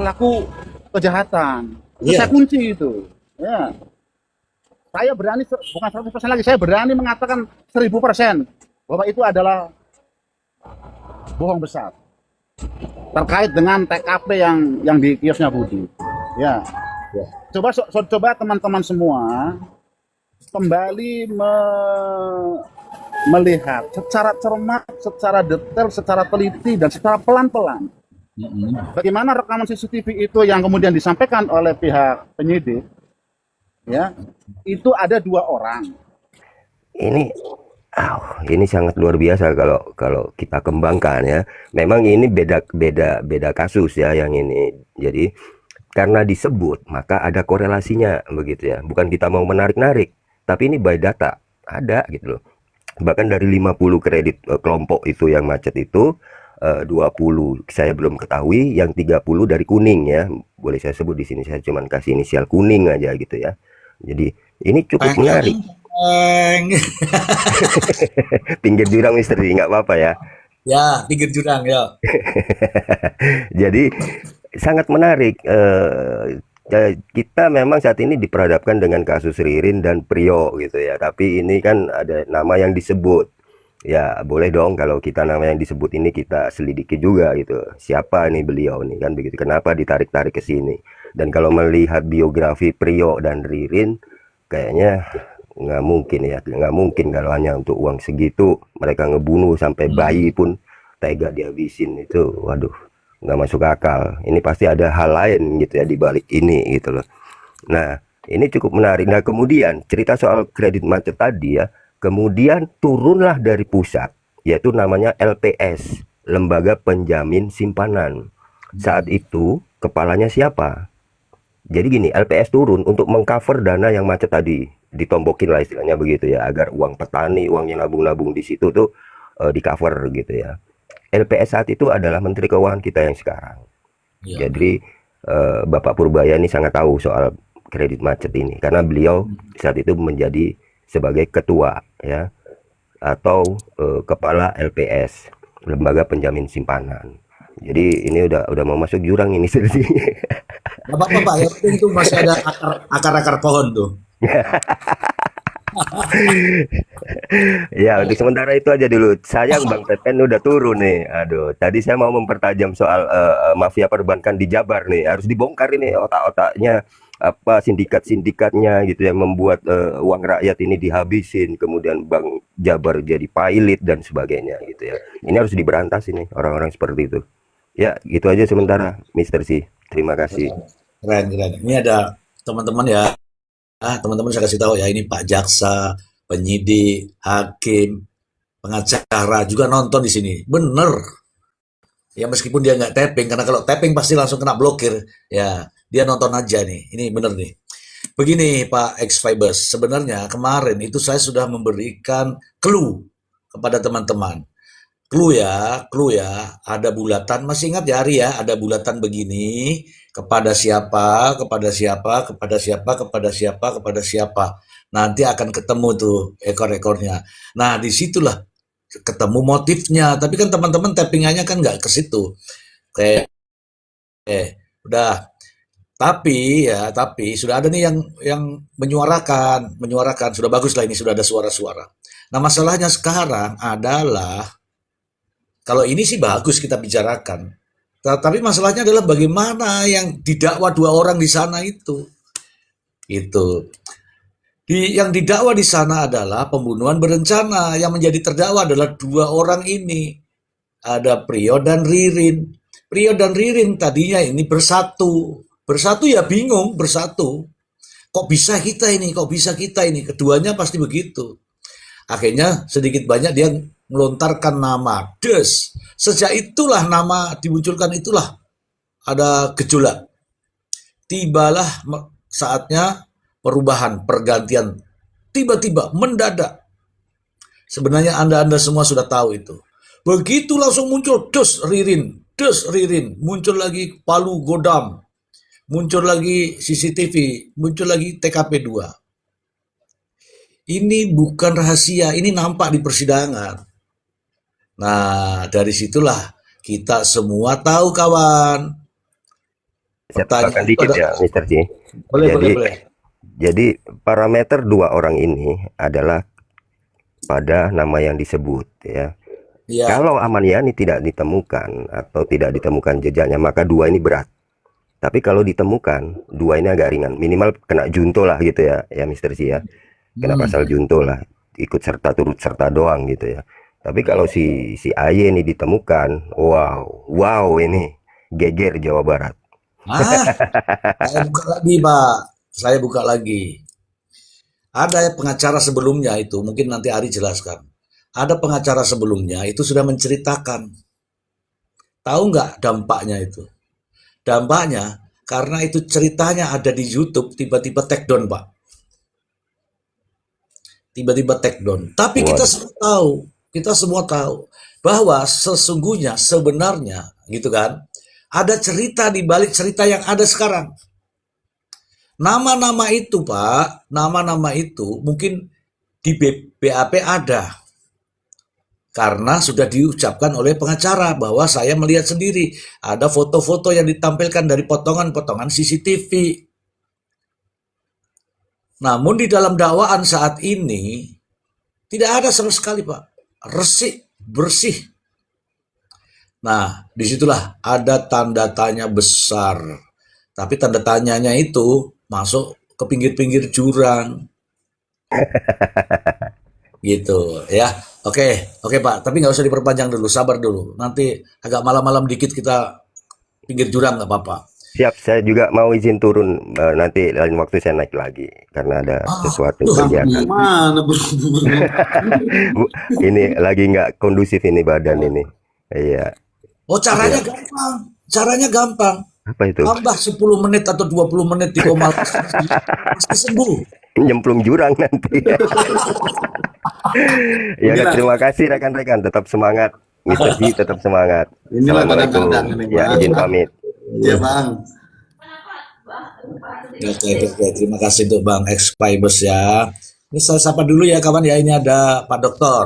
pelaku kejahatan. Itu saya Iya. kunci itu. Ya. Saya berani, bukan 100% lagi, saya berani mengatakan 1000% bahwa itu adalah bohong besar terkait dengan TKP yang di kiosnya Budi. Ya, Ya. coba teman-teman semua kembali melihat secara cermat, secara detail, secara teliti dan secara pelan-pelan bagaimana rekaman CCTV itu yang kemudian disampaikan oleh pihak penyidik. Ya, itu ada 2 orang. Ini ini sangat luar biasa kalau kalau kita kembangkan ya. Memang ini beda kasus ya yang ini. Jadi karena disebut maka ada korelasinya begitu ya. Bukan kita mau menarik-narik, tapi ini by data ada gitu loh. Bahkan dari 50 kredit kelompok itu yang macet itu 20 saya belum ketahui, yang 30 dari kuning ya. Boleh saya sebut di sini, saya cuman kasih inisial kuning aja gitu ya. Jadi ini cukup menarik. Peng. Pinggir jurang misteri, nggak apa-apa ya. Ya, pinggir jurang ya. Jadi sangat menarik. Kita memang saat ini diperhadapkan dengan kasus Ririn dan Prio gitu ya. Tapi ini kan ada nama yang disebut. Ya boleh dong kalau kita nama yang disebut ini kita selidiki juga gitu. Siapa nih beliau nih kan begitu. Kenapa ditarik-tarik ke sini? Dan kalau melihat biografi Prio dan Ririn, kayaknya nggak mungkin ya. Nggak mungkin kalau hanya untuk uang segitu mereka ngebunuh sampai bayi pun tega dihabisin itu. Waduh, nggak masuk akal. Ini pasti ada hal lain gitu ya di balik ini gitu loh. Nah, ini cukup menarik. Nah, kemudian cerita soal kredit macet tadi ya, kemudian turunlah dari pusat, yaitu namanya LPS, Lembaga Penjamin Simpanan. Saat itu kepalanya siapa? Jadi gini, LPS turun untuk mengcover dana yang macet tadi, ditombokin lah istilahnya begitu ya, agar uang petani, uang yang nabung-nabung di situ tuh di cover gitu ya. LPS saat itu adalah Menteri Keuangan kita yang sekarang. Ya. Jadi Bapak Purbaya ini sangat tahu soal kredit macet ini karena beliau saat itu menjadi sebagai ketua ya atau kepala LPS, Lembaga Penjamin Simpanan. Jadi ini udah mau masuk jurang ini sih. Nggak apa-apa, Pak. Yang penting itu masih ada akar-akar pohon tuh. Ya, untuk sementara itu aja dulu. Sayang Bang Pepen udah turun nih. Aduh, tadi saya mau mempertajam soal mafia perbankan di Jabar nih. Harus dibongkar ini otak-otaknya, apa sindikat-sindikatnya gitu yang membuat uang rakyat ini dihabisin, kemudian Bang Jabar jadi pailit dan sebagainya gitu ya. Ini harus diberantas ini orang-orang seperti itu. Ya, gitu aja sementara, Mister C. Terima kasih. Keren, keren. Ini ada teman-teman ya. Teman-teman saya kasih tahu ya, ini Pak Jaksa, penyidik, hakim, pengacara juga nonton di sini. Bener. Ya meskipun dia nggak tapping, karena kalau tapping pasti langsung kena blokir. Ya, dia nonton aja nih. Ini bener nih. Begini Pak X Fibers, sebenarnya kemarin itu saya sudah memberikan clue kepada teman-teman. Clue ya, ada bulatan, masih ingat ya Ari ya, ada bulatan begini, kepada siapa, kepada siapa, kepada siapa, kepada siapa, kepada siapa. Nanti akan ketemu tuh ekor-ekornya. Nah, disitulah ketemu motifnya, tapi kan teman-teman tappingannya kan nggak ke situ. Kayak, udah. Tapi sudah ada nih yang menyuarakan, sudah bagus lah ini, sudah ada suara-suara. Nah, masalahnya sekarang adalah kalau ini sih bagus kita bicarakan. Tapi masalahnya adalah bagaimana yang didakwa 2 orang di sana itu. Itu. Yang didakwa di sana adalah pembunuhan berencana. Yang menjadi terdakwa adalah 2 orang ini. Ada Prio dan Ririn. Prio dan Ririn tadinya ini bersatu. Bersatu ya bingung, bersatu. Kok bisa kita ini, kok bisa kita ini. Keduanya pasti begitu. Akhirnya sedikit banyak dia melontarkan nama Des. Sejak itulah nama dimunculkan, itulah ada gejolak. Tibalah saatnya perubahan, pergantian. Tiba-tiba, mendadak. Sebenarnya Anda semua sudah tahu itu. Begitu langsung muncul Des Ririn. Muncul lagi Palu Godam. Muncul lagi CCTV. Muncul lagi TKP 2. Ini bukan rahasia, ini nampak di persidangan. Nah, dari situlah kita semua tahu kawan. saya tambahkan Pertanyaan itu dikit ada, ya, Mister Ji. boleh, boleh, Jadi, boleh. jadi parameter dua orang ini adalah pada nama yang disebut ya. Ya, Kalau Ahmad Yani tidak ditemukan atau tidak ditemukan jejaknya, maka dua ini berat. Tapi kalau ditemukan, dua ini agak ringan. Minimal kena junto lah gitu ya Mister Ji ya. Kena pasal hmm, junto lah. Ikut serta turut serta doang gitu ya. Tapi kalau ya. si AY ini ditemukan, wow ini geger Jawa Barat. Ah, saya buka lagi, Pak. Saya buka lagi. Ada pengacara sebelumnya itu, mungkin nanti Ari jelaskan. Ada pengacara sebelumnya itu sudah menceritakan. Tahu nggak dampaknya itu? Dampaknya karena itu ceritanya ada di YouTube, tiba-tiba take down, Pak. Tiba-tiba take down. Tapi Waduh. kita semua tahu bahwa sesungguhnya sebenarnya gitu kan, ada cerita di balik cerita yang ada sekarang. Nama-nama itu, Pak, nama-nama itu mungkin di BAP ada karena sudah diucapkan oleh pengacara bahwa saya melihat sendiri ada foto-foto yang ditampilkan dari potongan-potongan CCTV. Namun di dalam dakwaan saat ini tidak ada sama sekali, Pak. Resik, bersih. Nah, disitulah ada tanda tanya besar. Tapi tanda tanyanya itu masuk ke pinggir-pinggir jurang. Gitu ya. Oke Pak. Tapi nggak usah diperpanjang dulu, sabar dulu. Nanti agak malam-malam dikit kita pinggir jurang nggak apa-apa. Siap, saya juga mau izin turun, nanti lain waktu saya naik lagi karena ada Ah, sesuatu duh, kegiatan. Gimana buru-buru? Ini lagi nggak kondusif ini badan ini. Iya, oh caranya ya. gampang. Caranya gampang. Apa itu? Tambah 10 menit atau 20 menit di koma pasti sembuh. Nyemplung jurang nanti. Ya, Inilah, terima kasih rekan-rekan, tetap semangat. Mister Ji tetap semangat. inilah Assalamualaikum. kadang-kadang nih Ya, Bang. izin pamit. Ya Bang. Oke. Terima kasih untuk Bang Expibus ya. Ini saya sapa dulu ya kawan ya. Ini ada Pak Dokter.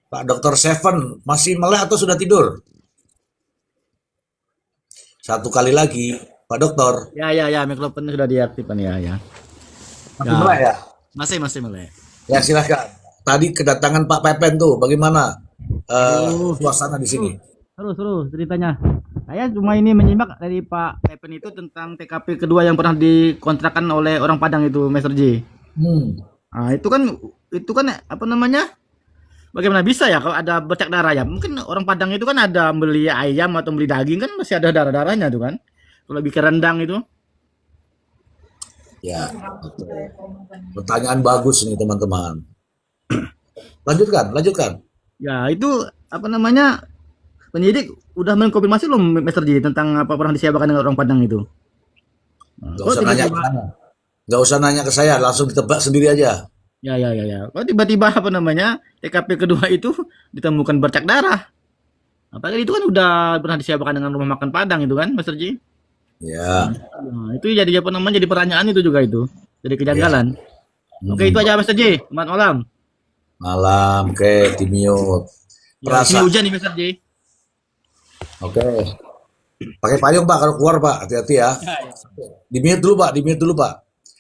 Pak Dokter Seven masih melek atau sudah tidur? Satu kali lagi, Pak Dokter. Ya, mikrofonnya sudah diaktifkan ya. Masih Ya, melek ya? masih melek. Ya silahkan. Tadi kedatangan Pak Pepen tuh, bagaimana Aduh, suasana di sini? seru ceritanya. Saya cuma ini menyimak dari Pak Pepen itu tentang TKP kedua yang pernah dikontrakan oleh orang Padang itu, Master J. Hmm. Nah, itu kan apa namanya? Bagaimana bisa ya kalau ada bercak darah ya? Mungkin orang Padang itu kan ada beli ayam atau beli daging kan masih ada darah-darahnya tuh kan. Kalau bikin rendang itu. Ya, betul. Pertanyaan bagus nih teman-teman. Lanjutkan. Ya, itu apa namanya? Penyidik udah mengkonfirmasi belum Master J tentang apa pernah disiapkan dengan orang Padang itu? Nah, Gak kok usah nanya ke tiba-tiba sana. Gak usah nanya ke saya, langsung ditebak sendiri aja. ya. Kok tiba-tiba apa namanya TKP kedua itu ditemukan bercak darah? Apalagi itu kan udah pernah disiapkan dengan rumah makan Padang itu kan, Master J? Ya, Nah, itu jadi apa namanya jadi pertanyaan itu juga itu. Jadi ya. kejanggalan. Oke, itu aja Master J. Selamat malam. Malam, oke, dimute. Ya, di sini Perasa, hujan nih Master J. oke. Pakai payung Pak kalau keluar Pak, hati-hati ya. Dimute dulu Pak.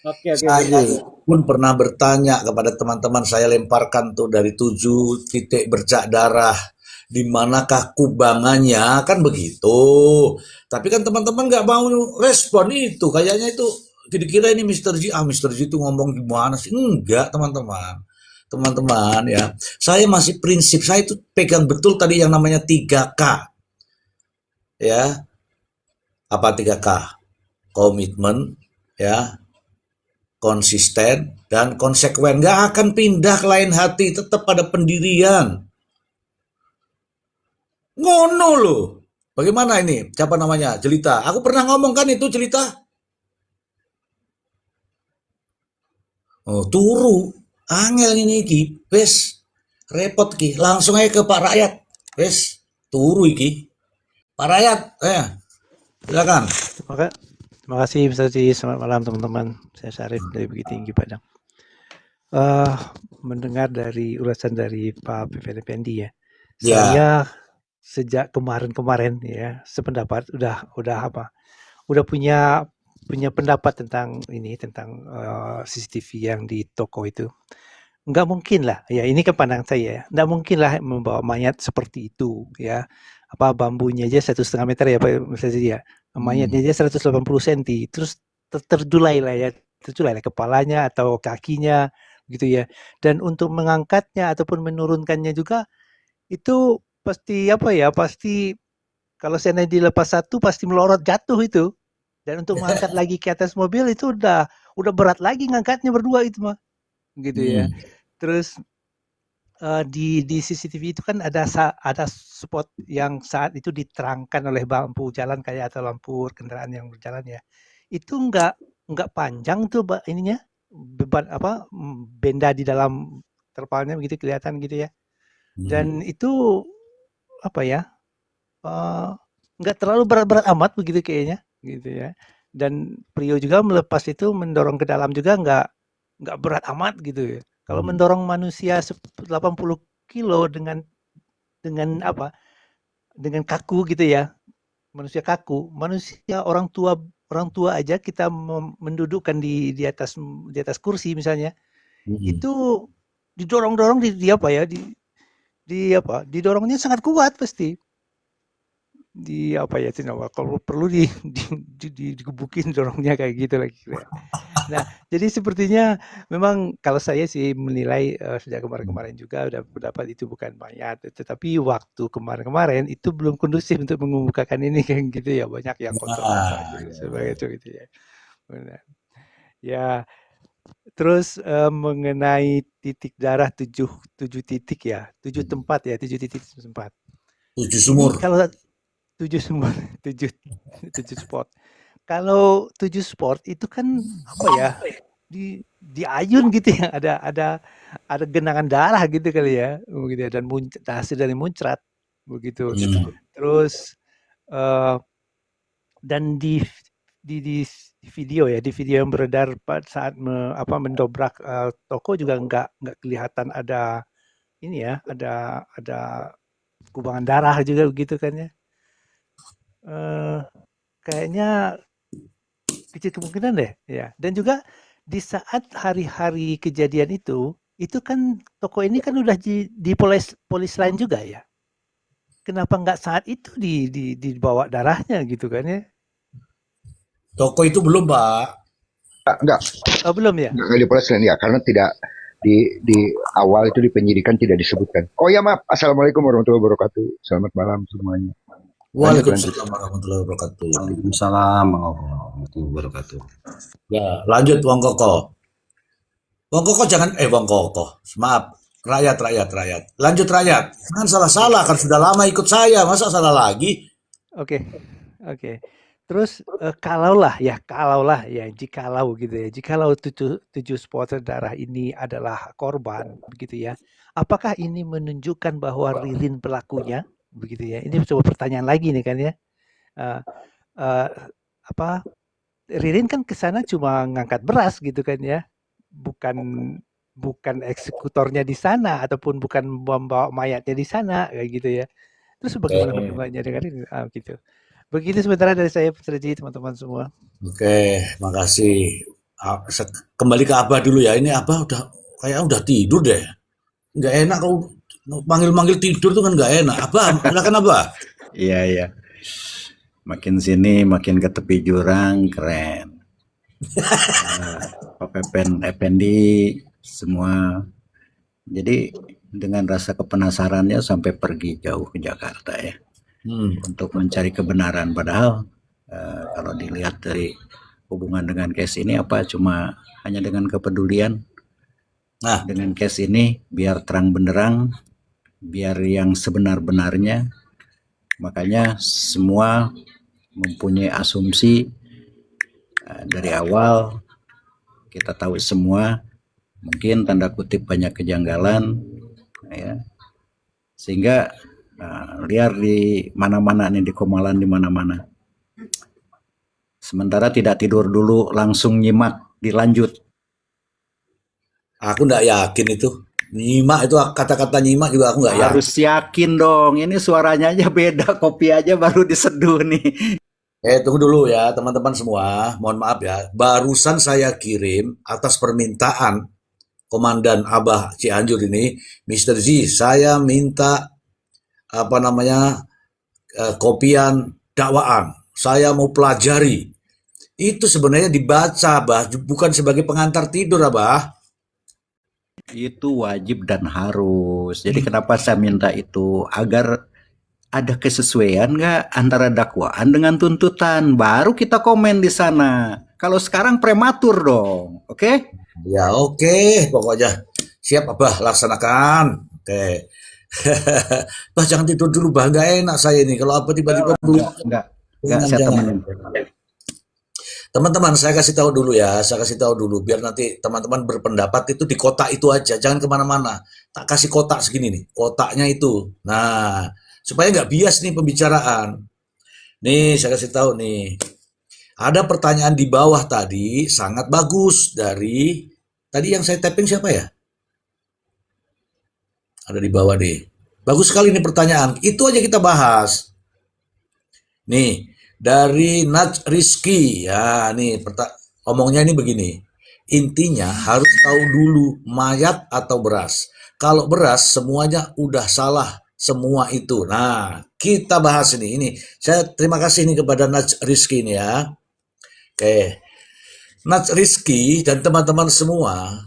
Oke, Saya pun pernah bertanya kepada teman-teman, saya lemparkan tuh dari 7 titik bercak darah. Di manakah kubangannya? Kan begitu. Tapi kan teman-teman nggak mau respon itu. Kayaknya itu kira-kira ini Mr. J. Mr. J itu ngomong gimana sih? Enggak, teman-teman. Teman-teman ya. Saya masih prinsip, saya itu pegang betul tadi yang namanya 3K. Ya, apa 3K? Komitmen, ya, konsisten dan konsekuen. Nggak akan pindah ke lain hati, tetap pada pendirian. Ngono loh. Bagaimana ini? Siapa namanya? Jelita. Aku pernah ngomong kan itu Jelita. Oh, turu. Angel ini ki. Wes. Repot ki. Langsung aja ke Pak Rakyat. Wes. Turu iki. Pak Rakyat. Silakan. Terima kasih Mr. Ji. Selamat malam teman-teman. Saya Syarif dari Bukit Tinggi Padang. Mendengar dari ulasan dari Pak PPD Pendi ya. Ya. Saya sejak kemarin ya sependapat udah apa? udah punya pendapat tentang CCTV yang di toko itu. Nggak mungkin lah, ya ini kan pandangan saya ya, nggak mungkin lah membawa mayat seperti itu ya. Apa bambunya aja 1,5 meter ya Pak misalnya ya. Mayatnya aja 180 cm, terus terjulai lah kepalanya atau kakinya gitu ya. Dan untuk mengangkatnya ataupun menurunkannya juga itu pasti pasti kalau seandainya dilepas satu pasti melorot jatuh itu. Dan untuk mengangkat lagi ke atas mobil itu udah berat lagi ngangkatnya berdua itu mah. Gitu ya. Terus di CCTV itu kan ada spot yang saat itu diterangkan oleh lampu jalan kayak atau lampu kendaraan yang berjalan ya. Itu nggak panjang tuh ininya beban benda di dalam terpalnya begitu kelihatan gitu ya. Dan itu nggak terlalu berat-berat amat begitu kayaknya gitu ya. Dan Prio juga melepas itu mendorong ke dalam juga nggak berat amat gitu ya. Kalau mendorong manusia 80 kilo dengan kaku gitu ya, manusia orang tua aja kita mendudukkan di atas kursi misalnya, itu didorong didorongnya sangat kuat pasti. Kalau perlu digebukin dorongnya kayak gitu lagi. Nah, jadi sepertinya memang kalau saya sih menilai sejak kemarin-kemarin juga udah pendapat itu bukan mayat, tetapi waktu kemarin itu belum kondusif untuk mengemukakan ini kayak gitu ya, banyak yang kontra sebagai itu gitu ya. Benar. Ya, terus mengenai titik darah 7 titik ya, 7 tempat ya, 7 titik tempat. 7 sumur. Ini kalau 7 sumur, 7 spot. Kalau 7 spot itu kan di ayun gitu ya, ada genangan darah gitu kali ya, begitu ya, dan hasil dari muncrat begitu. Terus dan di video yang beredar saat mendobrak toko juga nggak kelihatan ada ini ya, ada kubangan darah juga begitu kan ya. Kayaknya kecil kemungkinan deh ya. Dan juga di saat hari-hari kejadian itu kan toko ini kan udah di polis lain juga ya. Kenapa nggak saat itu dibawa darahnya gitu kan ya? Toko itu belum, Pak. Enggak. Oh, belum ya? Enggak di polis lain ya, karena tidak di awal itu di penyidikan tidak disebutkan. Oh ya maaf. Assalamualaikum warahmatullahi wabarakatuh. Selamat malam semuanya. Waalaikumsalam warahmatullahi wabarakatuh. Waalaikumsalam warahmatullahi wabarakatuh. Ya, lanjut Wong Koko. Wong Koko jangan Wong Koko. Maaf, rakyat. Lanjut rakyat. Jangan salah-salah kan sudah lama ikut saya, masa salah lagi? Oke. Terus kalaulah jikalau 7 supporter darah ini adalah korban begitu ya. Apakah ini menunjukkan bahwa Ririn pelakunya? Begitu ya. Ini coba pertanyaan lagi nih kan ya. Ririn kan ke sana cuma ngangkat beras gitu kan ya. Bukan eksekutornya di sana ataupun bukan membawa mayatnya di sana kayak gitu ya. Terus bagaimana hubungannya dengan ini? Gitu. Begitu sementara dari saya, Serji, teman-teman semua. Oke, makasih. Kembali ke Abah dulu ya. Ini Abah udah tidur deh. Nggak enak kalau manggil-manggil tidur tuh kan nggak enak. Abah, silakan Abah. Iya. Makin sini makin ke tepi jurang, keren. Pak Pepen, Effendi, semua. Jadi dengan rasa kepenasarannya sampai pergi jauh ke Jakarta ya. Untuk mencari kebenaran. Padahal kalau dilihat dari hubungan dengan case ini cuma hanya dengan kepedulian. Nah, dengan case ini biar terang benderang, biar yang sebenar-benarnya. Makanya semua mempunyai asumsi dari awal. Kita tahu semua mungkin tanda kutip banyak kejanggalan ya. Sehingga liar di mana-mana nih, di Komalan di mana-mana. Sementara tidak tidur dulu, langsung nyimak, dilanjut. Aku nggak yakin itu. Nyimak itu kata-kata nyimak juga aku nggak yakin. Harus yakin dong, ini suaranya aja beda, kopi aja baru diseduh nih. Tunggu dulu ya teman-teman semua, mohon maaf ya. Barusan saya kirim atas permintaan Komandan Abah Cianjur ini, Mr. Z, saya minta apa namanya kopian dakwaan. Saya mau pelajari. Itu sebenarnya dibaca, Abah, bukan sebagai pengantar tidur, Abah. Itu wajib dan harus. Jadi kenapa saya minta itu? Agar ada kesesuaian nggak antara dakwaan dengan tuntutan. Baru kita komen di sana. Kalau sekarang prematur dong. Oke? Ya oke, pokoknya siap Abah, laksanakan. Oke. Bah jangan tidur dulu, Bah, nggak enak saya ini. Kalau apa tiba-tiba dulu. Enggak, saya Jangan. temenin. Teman-teman, saya kasih tahu dulu ya, saya kasih tahu dulu biar nanti teman-teman berpendapat itu di kotak itu aja, jangan kemana-mana. Tak kasih kotak segini nih, kotaknya itu. Nah, supaya nggak bias nih pembicaraan. Nih, saya kasih tahu nih. Ada pertanyaan di bawah tadi sangat bagus dari tadi yang saya tapping siapa ya? Ada di bawah deh. Bagus sekali nih pertanyaan. Itu aja kita bahas. Nih, dari Naj Rizky. Ya, nih omongnya ini begini. Intinya harus tahu dulu mayat atau beras. Kalau beras semuanya udah salah semua itu. Nah, kita bahas ini. Ini saya terima kasih nih kepada Naj Rizky ini ya. Oke. Naj Rizky dan teman-teman semua,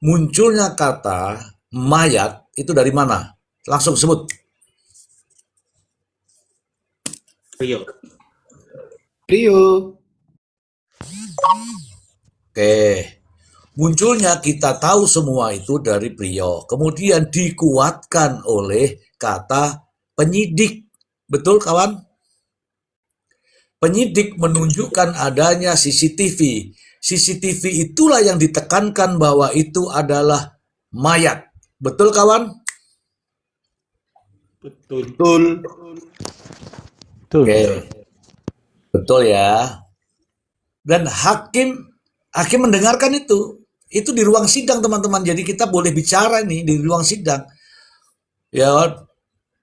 munculnya kata mayat itu dari mana? Langsung sebut. Rio. Oke. Munculnya kita tahu semua itu dari Priyo. Kemudian dikuatkan oleh kata penyidik. Betul kawan? Penyidik menunjukkan adanya CCTV. CCTV itulah yang ditekankan bahwa itu adalah mayat. Betul kawan? Betul. Oke. Betul ya. Dan hakim mendengarkan itu. Itu di ruang sidang teman-teman. Jadi kita boleh bicara nih di ruang sidang. Ya,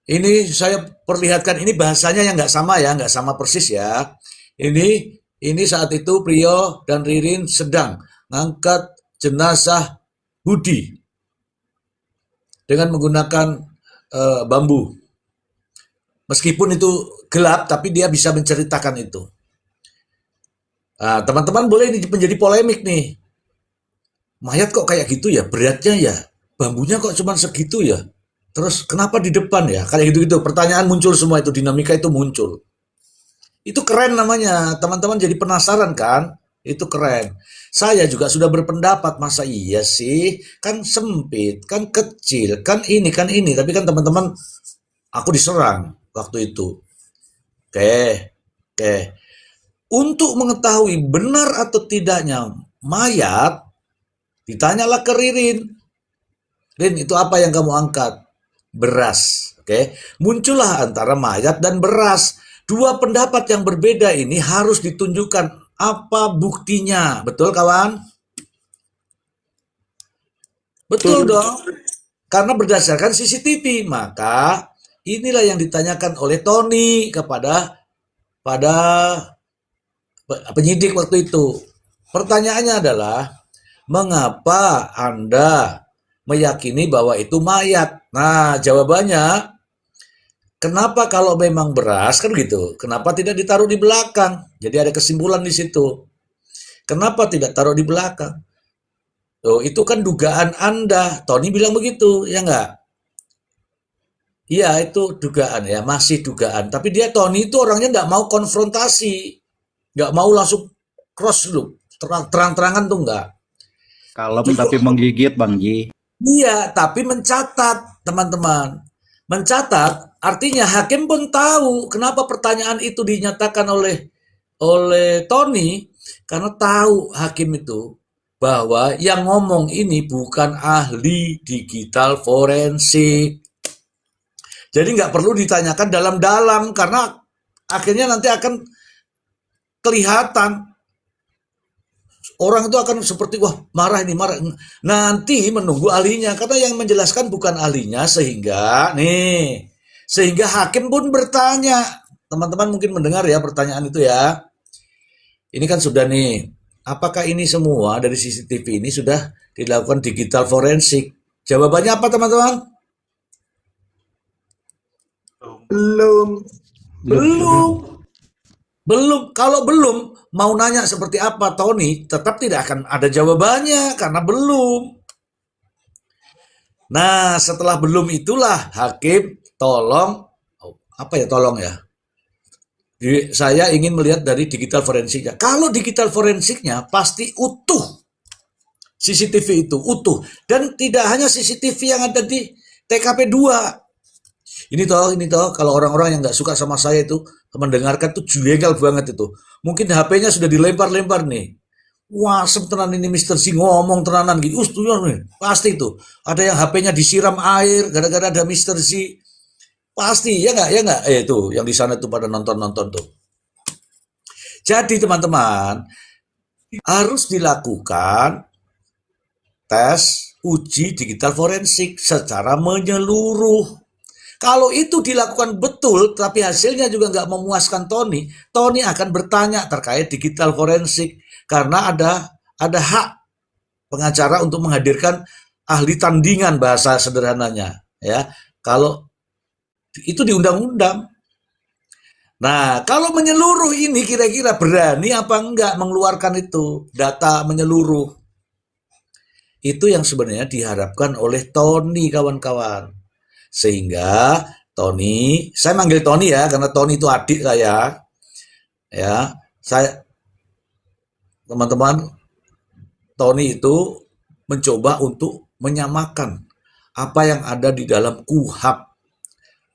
ini saya perlihatkan ini bahasanya yang nggak sama ya, nggak sama persis ya. Ini saat itu Priyo dan Ririn sedang ngangkat jenazah Budi dengan menggunakan bambu. Meskipun itu gelap, tapi dia bisa menceritakan itu. Nah, teman-teman boleh ini menjadi polemik nih. Mayat kok kayak gitu ya, beratnya ya, bambunya kok cuma segitu ya. Terus kenapa di depan ya? Kayak gitu-gitu. Pertanyaan muncul semua itu, dinamika itu muncul. Itu keren namanya. Teman-teman jadi penasaran kan? Itu keren. Saya juga sudah berpendapat, masa iya sih? Kan sempit, kan kecil, kan ini. Tapi kan teman-teman, aku diserang waktu itu. Oke. Untuk mengetahui benar atau tidaknya mayat, ditanyalah ke Ririn. Rin, itu apa yang kamu angkat? Beras. Oke. Muncullah antara mayat dan beras. Dua pendapat yang berbeda ini harus ditunjukkan apa buktinya. Betul kawan? Betul dong. Karena berdasarkan CCTV, maka inilah yang ditanyakan oleh Tony kepada penyidik waktu itu. Pertanyaannya adalah, mengapa Anda meyakini bahwa itu mayat? Nah, jawabannya, kenapa kalau memang beras kan gitu? Kenapa tidak ditaruh di belakang? Jadi ada kesimpulan di situ. Kenapa tidak taruh di belakang? Oh, itu kan dugaan Anda. Tony bilang begitu, ya enggak? Iya, itu dugaan ya, masih dugaan. Tapi Tony itu orangnya enggak mau konfrontasi. Enggak mau langsung cross dulu. Terang-terangan tuh enggak. Kalem tapi menggigit Bang Ji. Iya, tapi mencatat, teman-teman. Mencatat artinya hakim pun tahu kenapa pertanyaan itu dinyatakan oleh Tony, karena tahu hakim itu bahwa yang ngomong ini bukan ahli digital forensik. Jadi nggak perlu ditanyakan dalam-dalam karena akhirnya nanti akan kelihatan. Orang itu akan seperti, wah marah. Nanti menunggu ahlinya, karena yang menjelaskan bukan ahlinya, sehingga hakim pun bertanya, teman-teman mungkin mendengar ya pertanyaan itu ya. Ini kan sudah nih, apakah ini semua dari CCTV ini sudah dilakukan digital forensik? Jawabannya apa teman-teman? Belum. Belum. Belum. Kalau belum, mau nanya seperti apa Tony, tetap tidak akan ada jawabannya karena belum. Nah, setelah belum itulah hakim tolong, apa ya tolong ya? Saya ingin melihat dari digital forensiknya. Kalau digital forensiknya pasti utuh. CCTV itu utuh. Dan tidak hanya CCTV yang ada di TKP 2. Ini toh, kalau orang-orang yang nggak suka sama saya itu mendengarkan tuh jengkel banget itu. Mungkin HP-nya sudah dilempar-lempar nih. Wah, tenan ini Mr. Si ngomong tenanan gitu. Nih, pasti itu. Ada yang HP-nya disiram air gara-gara ada Mr. Si. Pasti, ya nggak? Itu yang di sana tuh pada nonton tuh. Jadi teman-teman, harus dilakukan tes uji digital forensik secara menyeluruh. Kalau itu dilakukan betul, tapi hasilnya juga nggak memuaskan Tony akan bertanya terkait digital forensik karena ada hak pengacara untuk menghadirkan ahli tandingan bahasa sederhananya, ya. Kalau itu di undang-undang. Nah, kalau menyeluruh ini kira-kira berani apa enggak mengeluarkan itu data menyeluruh? Itu yang sebenarnya diharapkan oleh Tony, kawan-kawan. Sehingga Tony, saya manggil Tony ya, karena Tony itu adik saya. Ya, teman-teman, Tony itu mencoba untuk menyamakan apa yang ada di dalam KUHP.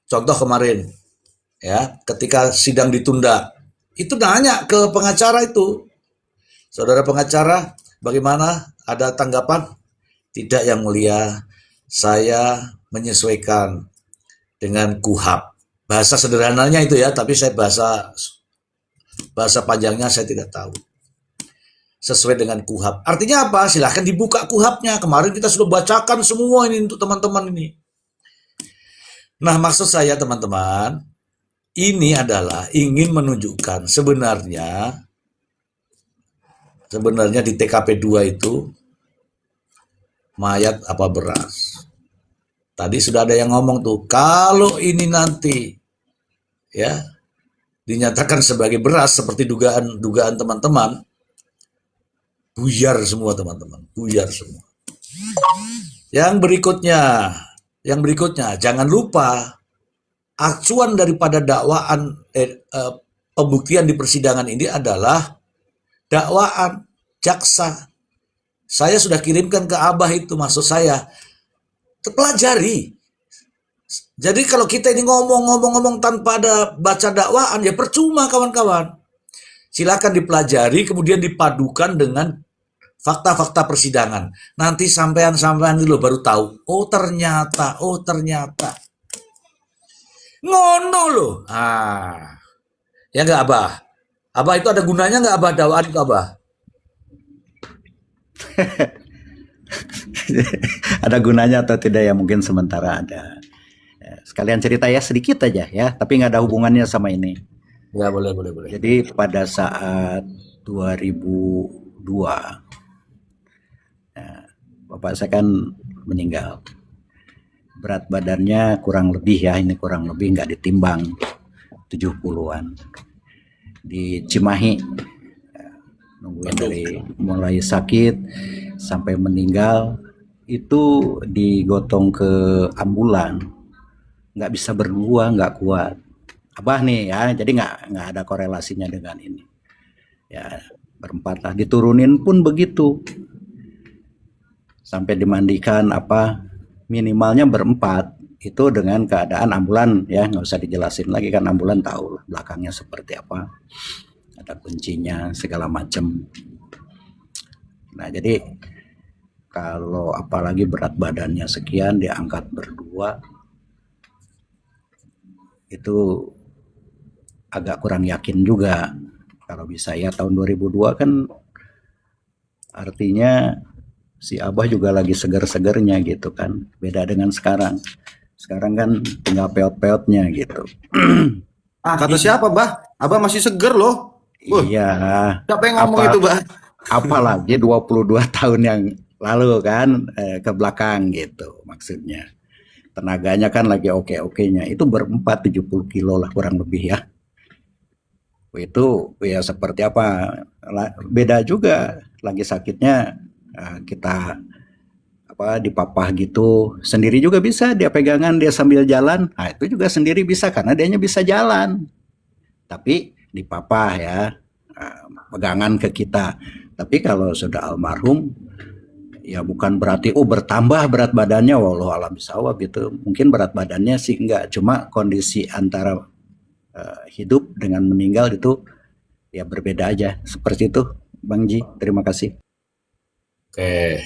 Contoh kemarin, ya, ketika sidang ditunda, itu nanya ke pengacara itu, saudara pengacara, bagaimana? Ada tanggapan? Tidak, yang mulia, saya menyesuaikan dengan KUHP. Bahasa sederhananya itu ya, tapi saya bahasa panjangnya saya tidak tahu. Sesuai dengan KUHP. Artinya apa? Silahkan dibuka KUHP-nya. Kemarin kita sudah bacakan semua ini untuk teman-teman ini. Nah, maksud saya teman-teman, ini adalah ingin menunjukkan sebenarnya di TKP 2 itu mayat apa beras. Tadi sudah ada yang ngomong tuh, kalau ini nanti ya dinyatakan sebagai beras seperti dugaan teman-teman, buyar semua teman-teman, buyar semua. Yang berikutnya, jangan lupa acuan daripada dakwaan pembuktian di persidangan ini adalah dakwaan jaksa. Saya sudah kirimkan ke Abah itu, maksud saya pelajari. Jadi kalau kita ini ngomong tanpa ada baca dakwaan ya percuma, kawan-kawan. Silakan dipelajari kemudian dipadukan dengan fakta-fakta persidangan. Nanti sampean dulu baru tahu. Oh ternyata. Ngono loh. Ya nggak Abah? Abah itu ada gunanya nggak Abah dakwaan itu Abah? Ada gunanya atau tidak ya, mungkin sementara ada. Ya, sekalian cerita ya sedikit aja ya, tapi nggak ada hubungannya sama ini. Ya boleh. Jadi pada saat 2002 bapak saya kan meninggal. Berat badannya kurang lebih nggak ditimbang 70-an. Di Cimahi, nungguin dari mulai sakit sampai meninggal itu digotong ke ambulan. Nggak bisa berdua, nggak kuat. Abah nih ya, jadi nggak ada korelasinya dengan ini. Ya berempat lah, diturunin pun begitu. Sampai dimandikan minimalnya berempat itu dengan keadaan ambulan ya, nggak usah dijelasin lagi kan, ambulan tahu belakangnya seperti apa, ada kuncinya segala macam. Nah jadi kalau apalagi berat badannya sekian diangkat berdua itu agak kurang yakin juga. Kalau bisa ya tahun 2002 kan artinya si Abah juga lagi seger-segernya gitu kan. Beda dengan sekarang. Sekarang kan tinggal peot-peotnya gitu. Ah, kata siapa, Bah? Abah masih seger loh. Iya, Siapa yang ngomong apa itu, Bah? apalagi 22 tahun yang lalu kan, ke belakang gitu maksudnya. Tenaganya kan lagi oke-okenya. Itu berempat 70 kilo lah kurang lebih ya. Itu ya seperti apa? Beda juga. Lagi sakitnya kita dipapah gitu. Sendiri juga bisa dia pegangan dia sambil jalan. Nah, itu juga sendiri bisa karena dianya bisa jalan. Tapi dipapah ya, pegangan ke kita. Tapi kalau sudah almarhum, ya bukan berarti bertambah berat badannya, wallahu alam bisawab gitu. Mungkin berat badannya sih enggak, cuma kondisi antara hidup dengan meninggal itu ya berbeda aja. Seperti itu, Bang Ji. Terima kasih. Oke,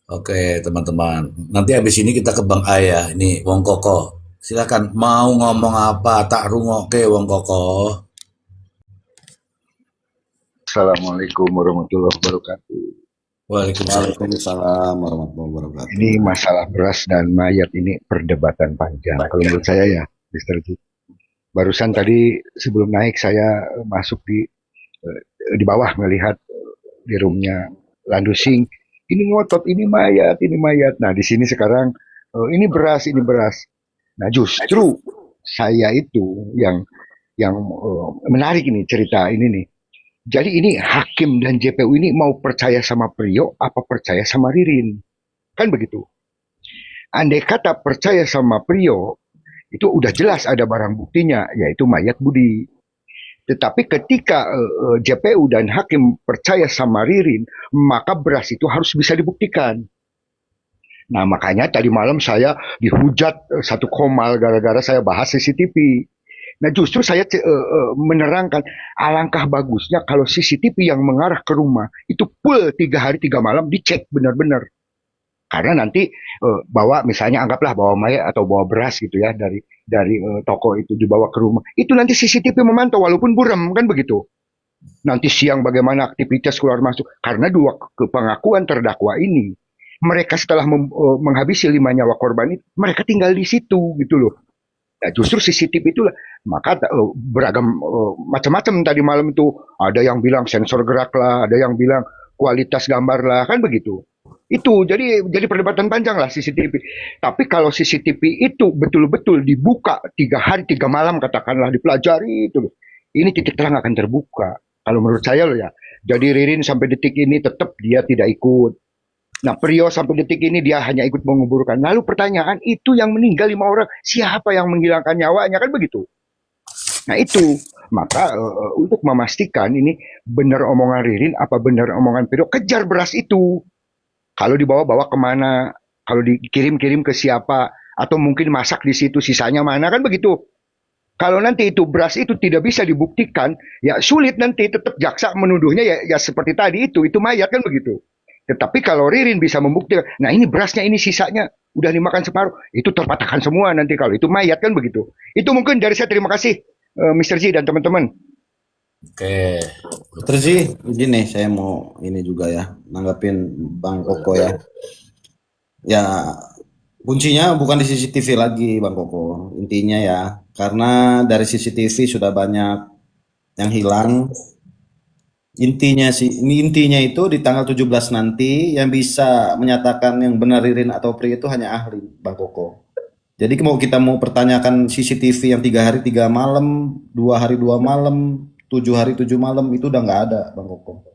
oke teman-teman. Nanti habis ini kita ke Bang Ayah. Ini Wong Koko. Silakan mau ngomong apa tak rungokke Wong Koko. Assalamualaikum warahmatullahi wabarakatuh. Waalaikumsalam. Waalaikumsalam warahmatullahi wabarakatuh. Ini masalah beras dan mayat ini perdebatan panjang. Kalau menurut saya ya, Mr. Ji. Barusan tadi sebelum naik saya masuk di bawah melihat di roomnya Landusing. Ini ngotot, ini mayat, ini mayat. Nah di sini sekarang ini beras, ini beras. Nah justru saya itu yang menarik ini cerita ini nih. Jadi ini hakim dan JPU ini mau percaya sama Priyo apa percaya sama Ririn? Kan begitu. Andai kata percaya sama Priyo, itu udah jelas ada barang buktinya, yaitu mayat Budi. Tetapi ketika JPU dan hakim percaya sama Ririn, maka beras itu harus bisa dibuktikan. Nah makanya tadi malam saya dihujat satu komal gara-gara saya bahas CCTV. Nah justru saya menerangkan alangkah bagusnya kalau CCTV yang mengarah ke rumah itu full 3 hari 3 malam dicek benar-benar. Karena nanti bawa misalnya anggaplah bawa mayat atau bawa beras gitu ya dari toko itu dibawa ke rumah. Itu nanti CCTV memantau walaupun buram kan begitu. Nanti siang bagaimana aktivitas keluar masuk. Karena dua pengakuan terdakwa ini mereka setelah menghabisi 5 nyawa korban itu mereka tinggal di situ gitu loh. Ya, justru CCTV itulah maka beragam macam-macam tadi malam itu ada yang bilang sensor gerak lah, ada yang bilang kualitas gambar lah kan begitu. Itu jadi perdebatan panjang lah CCTV. Tapi kalau CCTV itu betul-betul dibuka 3 hari 3 malam katakanlah dipelajari itu, ini titik terang akan terbuka. Kalau menurut saya loh ya. Jadi Ririn sampai detik ini tetap dia tidak ikut. Nah Priyo sampai detik ini dia hanya ikut menguburkan. Lalu pertanyaan itu yang meninggal 5 orang siapa yang menghilangkan nyawanya kan begitu. Nah itu maka untuk memastikan ini benar omongan Ririn apa benar omongan Priyo kejar beras itu. Kalau dibawa-bawa kemana, kalau dikirim-kirim ke siapa, atau mungkin masak di situ sisanya mana kan begitu. Kalau nanti itu beras itu tidak bisa dibuktikan, ya sulit nanti tetap jaksa menuduhnya ya seperti tadi itu mayat kan begitu. Tetapi kalau Ririn bisa membuktikan, nah ini berasnya ini sisanya udah dimakan separuh, itu terpatahkan semua nanti kalau itu mayat kan begitu. Itu mungkin dari saya terima kasih Mr. Z dan teman-teman. Oke. Dokter Ji, begini saya mau ini juga ya, nanggapin Bang Koko ya. Ya, kuncinya bukan di CCTV lagi Bang Koko, intinya ya. Karena dari CCTV sudah banyak yang hilang. Intinya itu di tanggal 17 nanti yang bisa menyatakan yang benar Ririn atau Pri itu hanya ahli Bang Koko. Jadi kita mau pertanyakan CCTV yang 3 hari 3 malam, 2 hari 2 malam, 7 hari 7 malam itu udah nggak ada Bang Koko.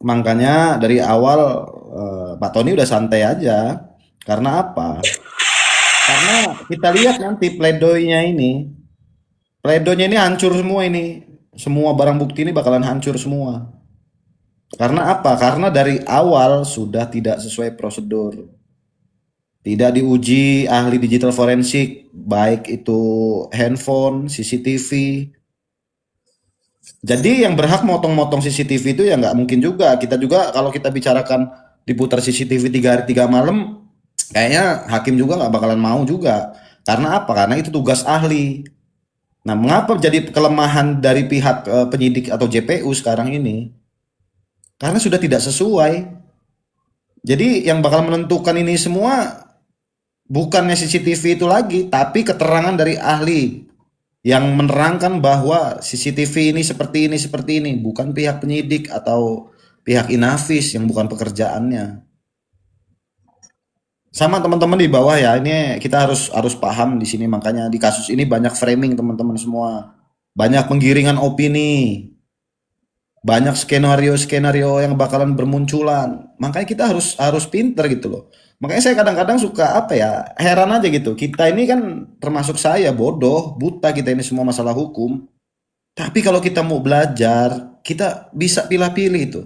Makanya dari awal Pak Tony udah santai aja. Karena apa? Karena kita lihat nanti pledoinya ini hancur semua ini. Semua barang bukti ini bakalan hancur semua. Karena apa? Karena dari awal sudah tidak sesuai prosedur. Tidak diuji ahli digital forensik, baik itu handphone, CCTV. Jadi yang berhak motong-motong CCTV itu ya nggak mungkin juga. Kita juga kalau kita bicarakan diputar CCTV 3 hari 3 malam, kayaknya hakim juga nggak bakalan mau juga. Karena apa? Karena itu tugas ahli. Nah, mengapa jadi kelemahan dari pihak penyidik atau JPU sekarang ini? Karena sudah tidak sesuai. Jadi yang bakal menentukan ini semua bukannya CCTV itu lagi, tapi keterangan dari ahli yang menerangkan bahwa CCTV ini seperti ini, bukan pihak penyidik atau pihak Inavis yang bukan pekerjaannya. Sama teman-teman di bawah ya, ini kita harus paham di sini, makanya di kasus ini banyak framing teman-teman semua. Banyak penggiringan opini. Banyak skenario-skenario yang bakalan bermunculan. Makanya kita harus pinter gitu loh. Makanya saya kadang-kadang suka heran aja gitu. Kita ini kan termasuk saya bodoh, buta kita ini semua masalah hukum. Tapi kalau kita mau belajar, kita bisa pilih-pilih itu.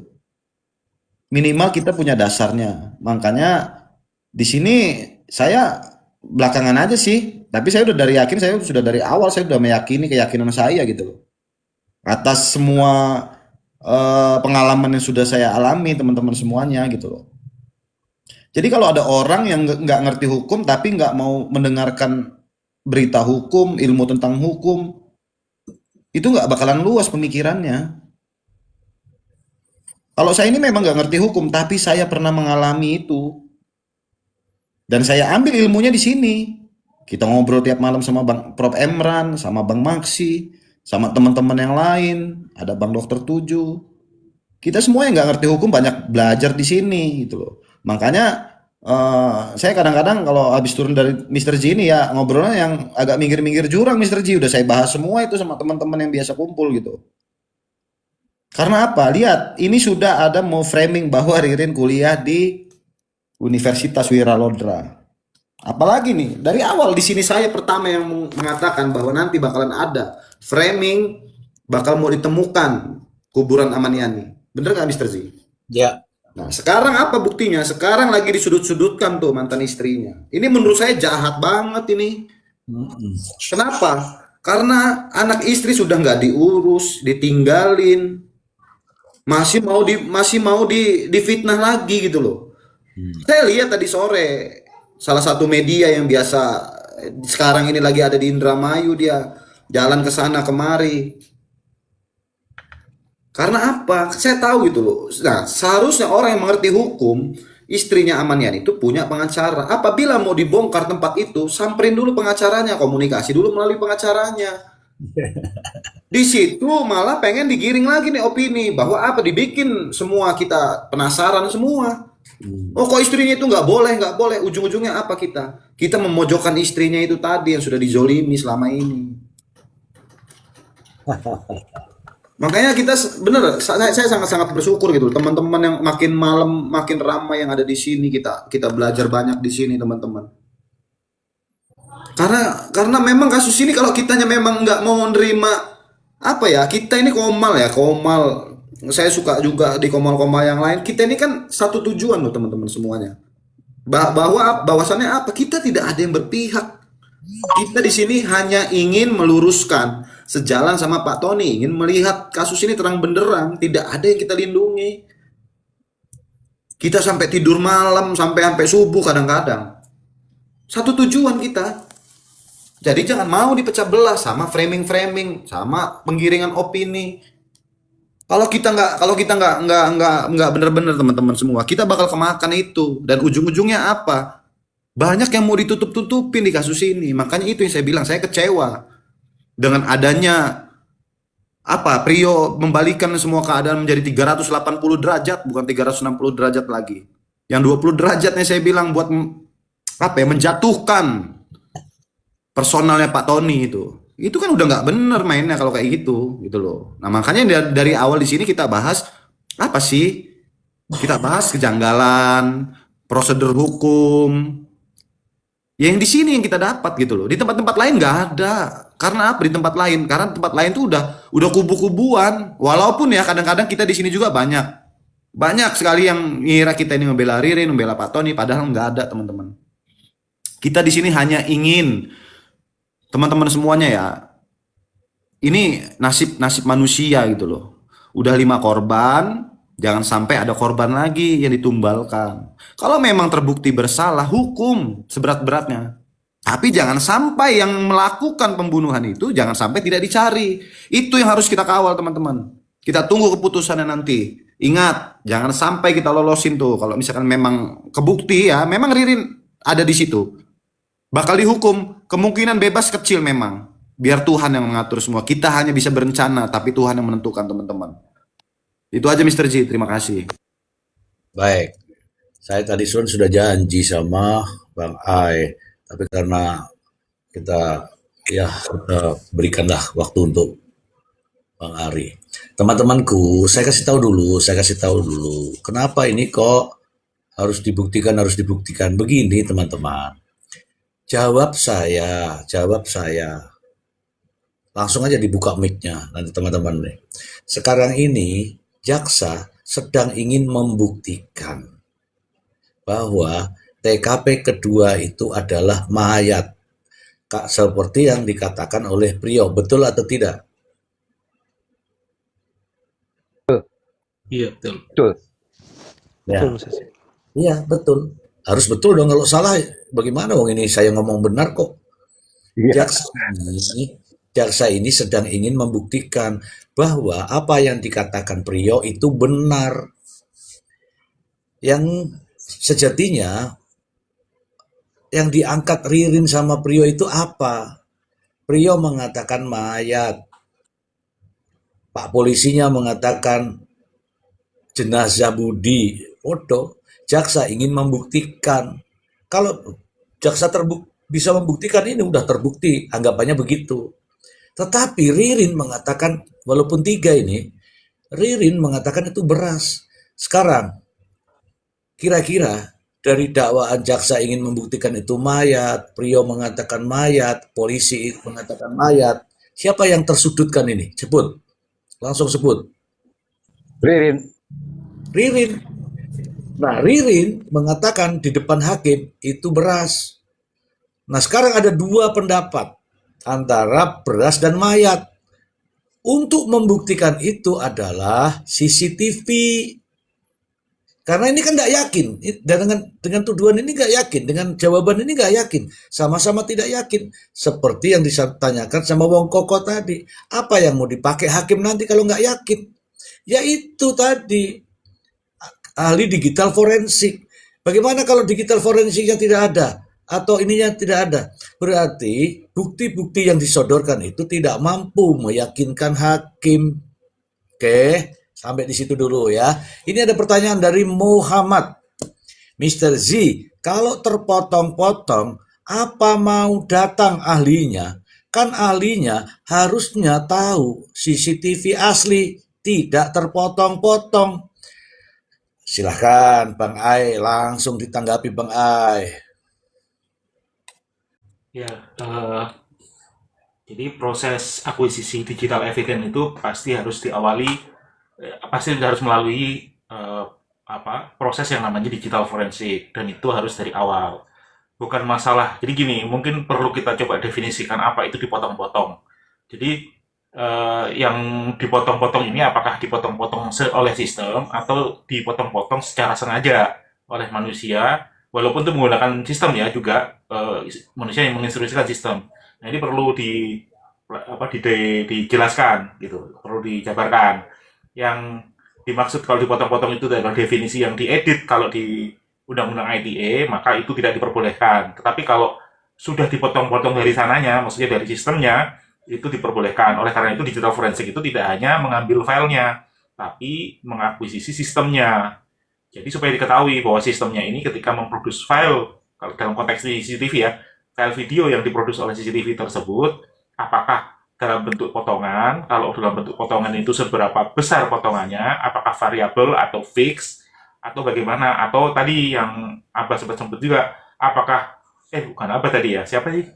Minimal kita punya dasarnya. Makanya di sini saya belakangan aja sih, tapi saya sudah dari awal saya sudah meyakini keyakinan saya gitu loh. Atas semua pengalaman yang sudah saya alami teman-teman semuanya gitu loh. Jadi kalau ada orang yang nggak ngerti hukum tapi nggak mau mendengarkan berita hukum, ilmu tentang hukum, itu nggak bakalan luas pemikirannya. Kalau saya ini memang nggak ngerti hukum, tapi saya pernah mengalami itu. Dan saya ambil ilmunya di sini. Kita ngobrol tiap malam sama Bang Prof Emran, sama Bang Maksi, sama teman-teman yang lain, ada Bang Dokter Tujuh. Kita semua yang nggak ngerti hukum banyak belajar di sini gitu loh. Makanya saya kadang-kadang kalau habis turun dari Mr. G ini ya ngobrolnya yang agak minggir-minggir jurang Mr. G. Udah saya bahas semua itu sama teman-teman yang biasa kumpul gitu. Karena apa? Lihat, ini sudah ada mau framing bahwa Ririn kuliah di Universitas Wiralodra. Apalagi nih, dari awal di sini saya pertama yang mengatakan bahwa nanti bakalan ada framing bakal mau ditemukan kuburan Amaniani. Bener gak Mr. Z? Ya. Nah, sekarang apa buktinya? Sekarang lagi disudut-sudutkan tuh mantan istrinya. Ini menurut saya jahat banget ini. Kenapa? Karena anak istri sudah nggak diurus, ditinggalin, masih mau difitnah lagi gitu loh. Saya lihat tadi sore salah satu media yang biasa sekarang ini lagi ada di Indramayu, dia jalan ke sana kemari. Karena apa? Saya tahu gitu loh. Nah, seharusnya orang yang mengerti hukum, istrinya Amanian itu punya pengacara. Apabila mau dibongkar tempat itu, samperin dulu pengacaranya, komunikasi dulu melalui pengacaranya. Di situ malah pengen digiring lagi nih opini bahwa dibikin semua kita penasaran semua. Oh, kok istrinya itu nggak boleh. Ujung-ujungnya apa kita? Kita memojokkan istrinya itu tadi yang sudah dizolimi selama ini. Makanya kita bener, saya sangat-sangat bersyukur gitu, teman-teman yang makin malam makin ramai yang ada di sini, kita belajar banyak di sini teman-teman. Karena memang kasus ini kalau kitanya memang nggak mau menerima kita ini komal. Saya suka juga di komal-komal yang lain. Kita ini kan satu tujuan loh teman-teman semuanya. Bahwasannya kita tidak ada yang berpihak. Kita di sini hanya ingin meluruskan sejalan sama Pak Tony, ingin melihat kasus ini terang benderang, tidak ada yang kita lindungi. Kita sampai tidur malam sampai subuh kadang-kadang. Satu tujuan kita. Jadi jangan mau dipecah belah sama framing-framing, sama penggiringan opini. Kalau kita nggak benar-benar teman-teman semua, kita bakal kemakan itu, dan ujung-ujungnya apa? Banyak yang mau ditutup-tutupin di kasus ini. Makanya itu yang saya bilang, saya kecewa dengan adanya Prio membalikan semua keadaan menjadi 380 derajat, bukan 360 derajat lagi. Yang 20 derajatnya saya bilang buat menjatuhkan personalnya Pak Tony itu. Itu kan udah nggak bener mainnya kalau kayak gitu loh. Nah, makanya dari awal di sini kita bahas apa sih? Kita bahas kejanggalan, prosedur hukum. Yang di sini yang kita dapat gitu loh. Di tempat-tempat lain nggak ada. Karena apa di tempat lain? Karena tempat lain tuh udah kubu-kubuan. Walaupun ya kadang-kadang kita di sini juga banyak sekali yang ngira kita ini membela Ririn, membela Pak Tony, padahal nggak ada teman-teman. Kita di sini hanya ingin teman-teman semuanya ya, ini nasib manusia gitu loh. Udah 5 korban, jangan sampai ada korban lagi yang ditumbalkan. Kalau memang terbukti bersalah, hukum seberat-beratnya. Tapi jangan sampai yang melakukan pembunuhan itu, jangan sampai tidak dicari. Itu yang harus kita kawal teman-teman. Kita tunggu keputusannya nanti. Ingat, jangan sampai kita lolosin tuh. Kalau misalkan memang kebukti ya, memang Ririn ada di situ, bakal dihukum, kemungkinan bebas kecil memang. Biar Tuhan yang mengatur semua. Kita hanya bisa berencana, tapi Tuhan yang menentukan, teman-teman. Itu aja Mr. Ji, terima kasih. Baik, saya tadi sudah janji sama Bang Ai, tapi karena kita berikanlah waktu untuk Bang Ari. Teman-temanku, saya kasih tahu dulu, kenapa ini kok harus dibuktikan. Begini teman-teman, jawab saya. Langsung aja dibuka mic-nya nanti teman-teman nih. Sekarang ini jaksa sedang ingin membuktikan bahwa TKP kedua itu adalah mayat. Kak, seperti yang dikatakan oleh Priyo, betul atau tidak? Iya, betul. Betul. Ya. Betul, Ustaz. Iya, betul. Harus betul dong, kalau salah bagaimana wong ini saya ngomong benar kok. Iya. Jaksa ini sedang ingin membuktikan bahwa apa yang dikatakan Priyo itu benar. Yang sejatinya yang diangkat Ririn sama Priyo itu apa? Priyo mengatakan mayat. Pak polisinya mengatakan jenazah Budi. Foto. Jaksa ingin membuktikan. Kalau jaksa bisa membuktikan, ini udah terbukti, anggapannya begitu. Tetapi Ririn mengatakan, walaupun 3 ini, Ririn mengatakan itu beras. Sekarang, kira-kira dari dakwaan jaksa ingin membuktikan itu mayat, Priyo mengatakan mayat, polisi mengatakan mayat, siapa yang tersudutkan ini? Sebut. Langsung sebut. Ririn. Nah, Ririn mengatakan di depan hakim itu beras. Nah, sekarang ada 2 pendapat antara beras dan mayat. Untuk membuktikan itu adalah CCTV. Karena ini kan nggak yakin. Dan dengan tuduhan ini nggak yakin. Dengan jawaban ini nggak yakin. Sama-sama tidak yakin. Seperti yang ditanyakan sama Wong Koko tadi. Apa yang mau dipakai hakim nanti kalau nggak yakin? Ya itu tadi. Ahli digital forensik. Bagaimana kalau digital forensiknya tidak ada? Atau ininya tidak ada? Berarti bukti-bukti yang disodorkan itu tidak mampu meyakinkan hakim. Oke, sampai di situ dulu ya. Ini ada pertanyaan dari Muhammad. Mr. Z, kalau terpotong-potong, apa mau datang ahlinya? Kan ahlinya harusnya tahu CCTV asli, tidak terpotong-potong. Silahkan Bang Ai, langsung ditanggapi Bang Ai. Ya, jadi proses akuisisi digital evidence itu pasti harus melalui proses yang namanya digital forensik, dan itu harus dari awal. Bukan masalah. Jadi gini, mungkin perlu kita coba definisikan apa itu dipotong-potong. Jadi yang dipotong-potong ini apakah dipotong-potong oleh sistem atau dipotong-potong secara sengaja oleh manusia, walaupun itu menggunakan sistem ya juga, manusia yang menginstruksikan sistem. Nah, ini perlu dijelaskan gitu, perlu dijabarkan. Yang dimaksud kalau dipotong-potong itu adalah definisi yang diedit kalau di Undang-Undang ITE, maka itu tidak diperbolehkan. Tetapi kalau sudah dipotong-potong dari sananya, maksudnya dari sistemnya, itu diperbolehkan. Oleh karena itu digital forensik itu tidak hanya mengambil filenya, tapi mengakuisisi sistemnya. Jadi supaya diketahui bahwa sistemnya ini ketika memproduksi file, kalau dalam konteks CCTV ya, file video yang diproduksi oleh CCTV tersebut, apakah dalam bentuk potongan, kalau dalam bentuk potongan itu seberapa besar potongannya, apakah variabel atau fix, atau bagaimana, atau tadi yang Abah sempat juga, apakah, bukan Abah tadi ya, siapa sih?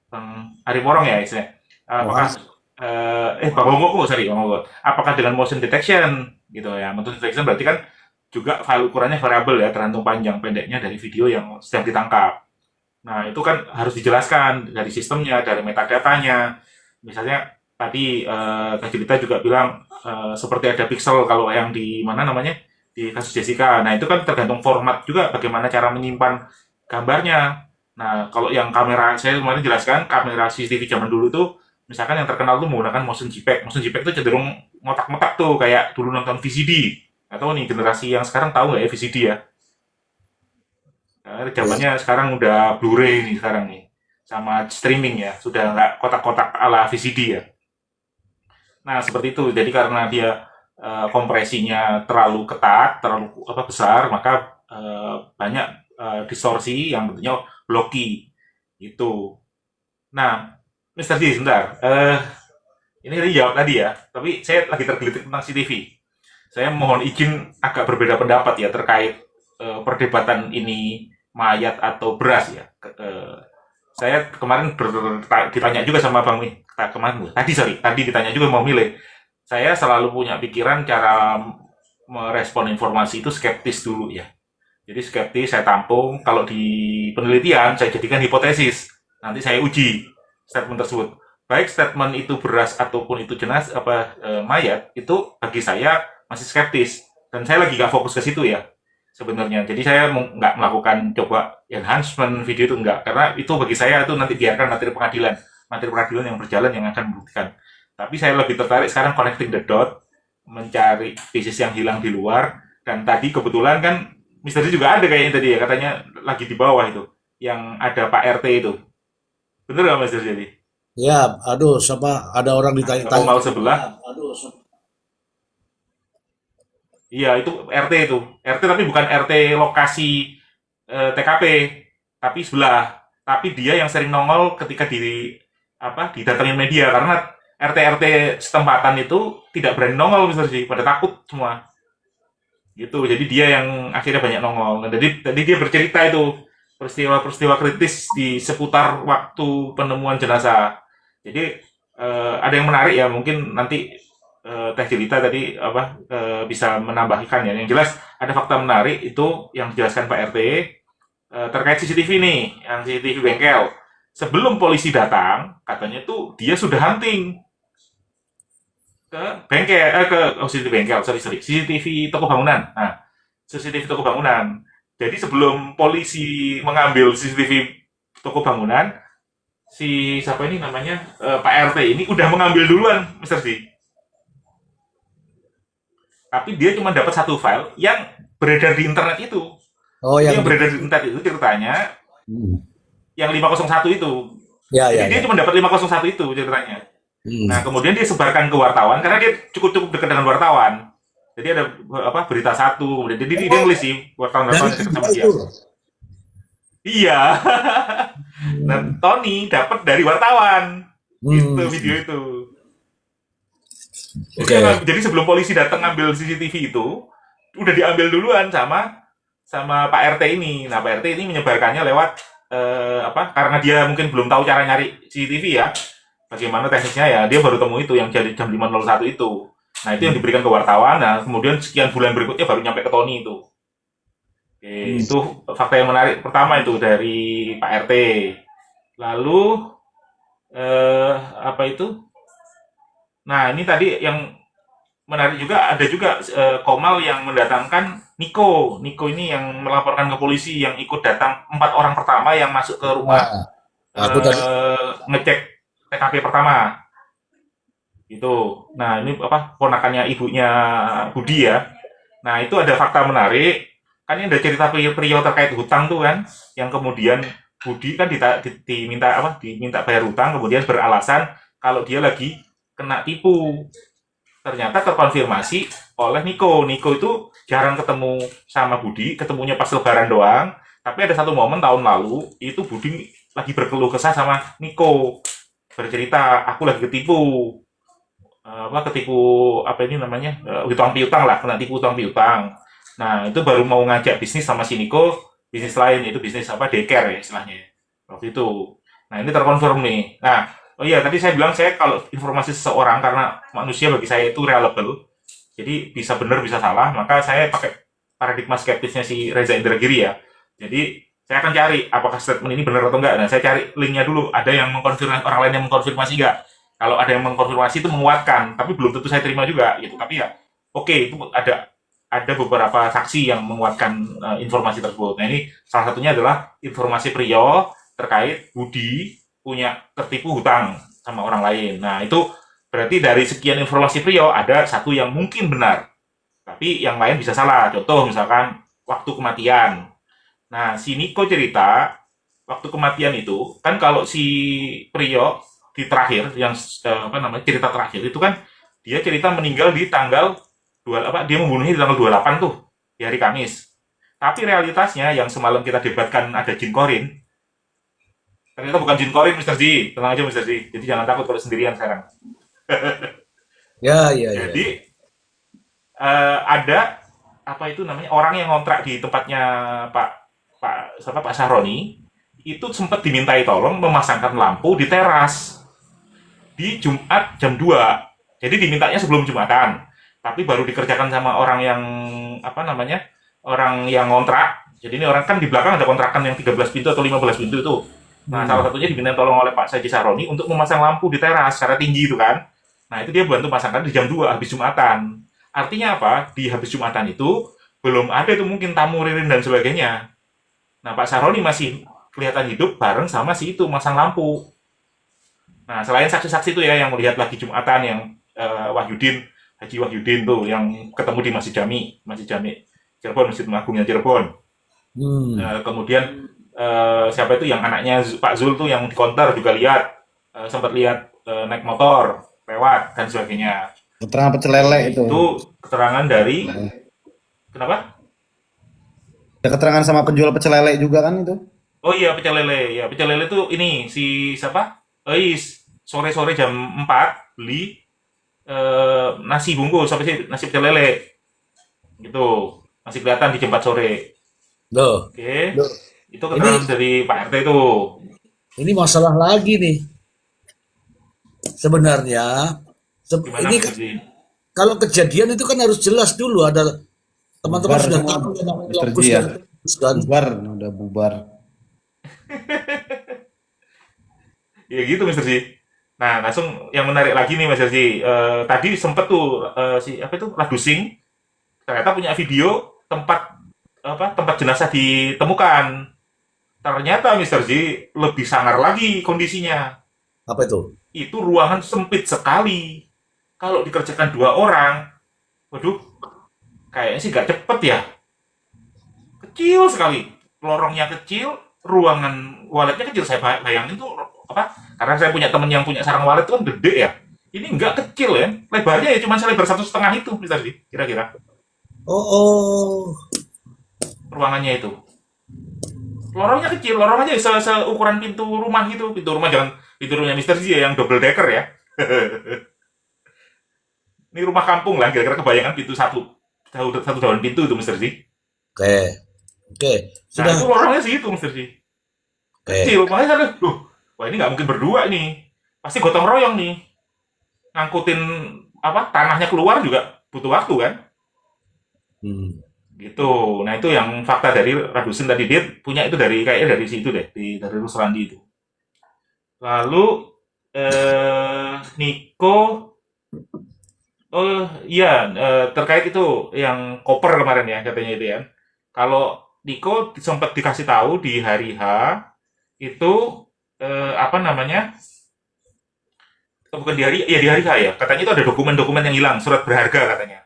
Bang Ari Morong ya istilahnya. Apakah, Bang Onggo, sorry, Bang Onggo. Apakah dengan motion detection, gitu ya, motion detection berarti kan juga file ukurannya variabel ya, tergantung panjang pendeknya dari video yang sedang ditangkap. Nah, itu kan harus dijelaskan dari sistemnya, dari metadatanya. Misalnya tadi Kak Jelita juga bilang seperti ada pixel kalau yang di mana namanya di kasus Jessica. Nah, itu kan tergantung format juga bagaimana cara menyimpan gambarnya. Nah, kalau yang kamera, saya kemarin jelaskan kamera CCTV zaman dulu tuh, misalkan yang terkenal tuh menggunakan motion JPEG. Motion JPEG itu cenderung ngotak-ngotak tuh, kayak dulu nonton VCD. Atau nih generasi yang sekarang tahu nggak ya VCD ya? Zamannya sekarang udah Blu-ray nih sekarang nih. sama streaming ya, sudah nggak kotak-kotak ala VCD ya. Nah, seperti itu. Jadi karena dia kompresinya terlalu ketat, terlalu besar, maka banyak distorsi yang bentuknya blocky gitu. Nah, Mr. D, sebentar. Ini tadi jawab tadi ya, tapi saya lagi tergelitik tentang CCTV. Saya mohon izin agak berbeda pendapat ya terkait perdebatan ini mayat atau beras ya. Saya kemarin ditanya juga sama Bang Mi, tadi ditanya juga mau milih. Saya selalu punya pikiran cara merespon informasi itu skeptis dulu ya. Jadi skeptis saya tampung, kalau di penelitian saya jadikan hipotesis. Nanti saya uji statement tersebut. Baik statement itu beras ataupun itu mayat, itu bagi saya masih skeptis. Dan saya lagi gak fokus ke situ ya sebenarnya. Jadi saya nggak melakukan coba enhancement video itu enggak, karena itu bagi saya itu nanti biarkan materi pengadilan yang berjalan yang akan membuktikan. Tapi saya lebih tertarik sekarang connecting the dot, mencari pieces yang hilang di luar. Dan tadi kebetulan kan Mister D juga ada kayaknya tadi ya, katanya lagi di bawah itu, yang ada Pak RT itu. Bener nggak Mister D? Ya, aduh, siapa ada orang ditanya-tanya. Mau sebelah. Iya, itu RT itu. RT tapi bukan RT lokasi TKP, tapi sebelah. Tapi dia yang sering nongol ketika didatengin media, karena RT setempatan itu tidak berani nongol Mister Ji, pada takut semua. Gitu. Jadi dia yang akhirnya banyak nongol. Nah, jadi tadi dia bercerita itu peristiwa-peristiwa kritis di seputar waktu penemuan jenazah. Jadi ada yang menarik ya, mungkin nanti Teh Jelita tadi bisa menambahkan ya. Yang jelas ada fakta menarik itu yang dijelaskan Pak RT terkait CCTV nih, yang CCTV bengkel. Sebelum polisi datang, katanya tuh dia sudah hunting ke bengkel, CCTV bengkel, CCTV toko bangunan. Nah, CCTV toko bangunan. Jadi sebelum polisi mengambil CCTV toko bangunan, siapa ini namanya, Pak RT ini udah mengambil duluan, Mr. D. Tapi dia cuma dapat satu file yang beredar di internet itu. Oh, yang beredar di internet itu ceritanya yang 501 itu. Jadi dia cuma dapat 501 itu ceritanya. Nah, kemudian dia sebarkan ke wartawan karena dia cukup dekat dengan wartawan. Jadi ada berita satu, kemudian jadi dia nulis sih wartawan dekat sama dia. Iya. Nah, Tony dapat dari wartawan. Itu video itu. Jadi sebelum polisi datang ngambil CCTV itu, udah diambil duluan sama Pak RT ini. Nah, Pak RT ini menyebarkannya lewat karena dia mungkin belum tahu cara nyari CCTV ya. Bagaimana teknisnya ya, dia baru temu itu yang jadi jam 5.01 itu. Nah, itu yang diberikan ke wartawan. Nah, kemudian sekian bulan berikutnya baru nyampe ke Tony itu. Oke, itu fakta yang menarik pertama itu dari Pak RT. Lalu Nah, ini tadi yang menarik juga, ada juga Komal yang mendatangkan Niko. Niko ini yang melaporkan ke polisi, yang ikut datang 4 orang pertama yang masuk ke rumah ngecek TKP pertama. Gitu. Nah, ini ponakannya ibunya Budi ya. Nah, itu ada fakta menarik. Kan ini ada cerita Prio terkait hutang tuh kan, yang kemudian Budi kan diminta bayar hutang, kemudian beralasan kalau dia lagi kena tipu. Ternyata terkonfirmasi oleh Niko. Niko itu jarang ketemu sama Budi, ketemunya pas lebaran doang. Tapi ada satu momen tahun lalu, itu Budi lagi berkeluh kesah sama Niko. Bercerita, aku lagi ketipu. Utang piutang lah, kena tipu utang piutang. Nah, itu baru mau ngajak bisnis sama si Niko, bisnis lain, itu bisnis daycare ya istilahnya. Waktu itu. Nah, ini terkonfirm nih. Nah, oh iya, tadi saya bilang saya kalau informasi seseorang, karena manusia bagi saya itu reliable, jadi bisa benar bisa salah, maka saya pakai paradigma skeptisnya si Reza Indragiri ya. Jadi saya akan cari apakah statement ini benar atau enggak. Nah, saya cari linknya dulu, ada yang mengkonfirmasi, orang lain yang mengkonfirmasi enggak. Kalau ada yang mengkonfirmasi itu menguatkan, tapi belum tentu saya terima juga gitu. Tapi ya, oke, itu ada beberapa saksi yang menguatkan informasi tersebut. Nah, ini salah satunya adalah informasi Prio terkait Budi punya tertipu hutang sama orang lain. Nah, itu berarti dari sekian informasi Prio ada satu yang mungkin benar, tapi yang lain bisa salah. Contoh misalkan waktu kematian. Nah, si Niko cerita waktu kematian itu kan kalau si Priyo di terakhir yang apa namanya cerita terakhir itu kan dia cerita meninggal di tanggal dia membunuhnya di tanggal 28 tuh di hari Kamis. Tapi realitasnya yang semalam kita debatkan ada jin korin, ternyata bukan jin korin, Mr. Ji. Tenang aja, Mr. Ji. Jadi jangan takut kalau sendirian sekarang. Ya, ya, ya. Jadi ada apa itu namanya orang yang ngontrak di tempatnya Pak Sahroni itu sempat dimintai tolong memasangkan lampu di teras di Jumat jam 2. Jadi dimintanya sebelum Jumatan, tapi baru dikerjakan sama orang yang apa namanya orang yang ngontrak. Jadi ini orang kan di belakang ada kontrakan yang 13 pintu atau 15 pintu itu. Nah, salah satunya diminta tolong oleh Pak Saji Saroni untuk memasang lampu di teras secara tinggi itu kan. Nah, itu dia bantu pasangkan di jam 2 habis Jumatan. Artinya apa? Di habis Jumatan itu belum ada itu mungkin tamu ririn dan sebagainya. Nah, Pak Saroni masih kelihatan hidup bareng sama si itu masang lampu. Nah, selain saksi-saksi itu ya yang melihat lagi Jumatan yang Haji Wahyudin tuh yang ketemu di Masjid Jami Cirebon, Masjid Agungnya Cirebon. Kemudian siapa itu yang anaknya Pak Zul tuh yang di konter juga lihat sempat lihat naik motor lewat dan sebagainya. Keterangan pecel lele itu. Itu keterangan dari kenapa? Ada keterangan sama penjual pecel lele juga kan itu? Oh iya, pecel lele. Ya, pecel lele tuh ini si siapa? Sore-sore jam 4 beli nasi bungkus apa sih? Nasi pecel lele. Gitu. Masih kelihatan di jam 4 sore. Loh, Oke. Itu keterangan dari Pak RT itu. ini masalah lagi nih. Sebenarnya Gimana ini Mas kan Haji? kalau kejadian itu kan harus jelas dulu ada teman-teman Bubar sudah semua, tahu yang namanya Mr. lokus Ji ya. dan lokus kan. Bubar, udah bubar. Ya gitu Mr. Ji. Nah, langsung yang menarik lagi nih Mas Haji. Tadi sempet tuh si apa itu Ladusing ternyata punya video tempat jenazah ditemukan. Ternyata Mr. Ji lebih sangar lagi kondisinya. Apa itu? Itu ruangan sempit sekali. Kalau dikerjakan 2 orang, waduh, kayaknya sih gak cepet ya. Kecil sekali. Lorongnya kecil, ruangan waletnya kecil. Saya bayangin tuh apa? Karena saya punya temen yang punya sarang walet itu kan gede ya. Ini nggak kecil ya. Lebarnya ya cuma selebar 1,5 itu, Mr. Ji, kira-kira. Oh. Ruangannya itu. Lorongnya kecil, lorongnya seukuran pintu rumah gitu. Pintu rumah jangan pintu rumahnya Mr. Ji ya, yang double decker ya. Ini rumah kampung lah, kira-kira kebayangan pintu satu daun pintu itu Mr. Ji. Oke. Nah Sudah. itu lorongnya sih itu Mr. Ji. Kecil, makanya saya wah ini nggak mungkin berdua ini. Pasti gotong royong nih. Ngangkutin tanahnya keluar juga butuh waktu kan. Gitu. Nah itu yang fakta dari Radusin tadi, dia punya itu kayaknya dari situ deh, dari Ruslandi itu. Lalu Niko, oh iya, terkait itu yang koper kemarin ya katanya itu ya. Kalau Niko sempat dikasih tahu di hari H itu bukan di hari H ya. Katanya itu ada dokumen-dokumen yang hilang, surat berharga katanya.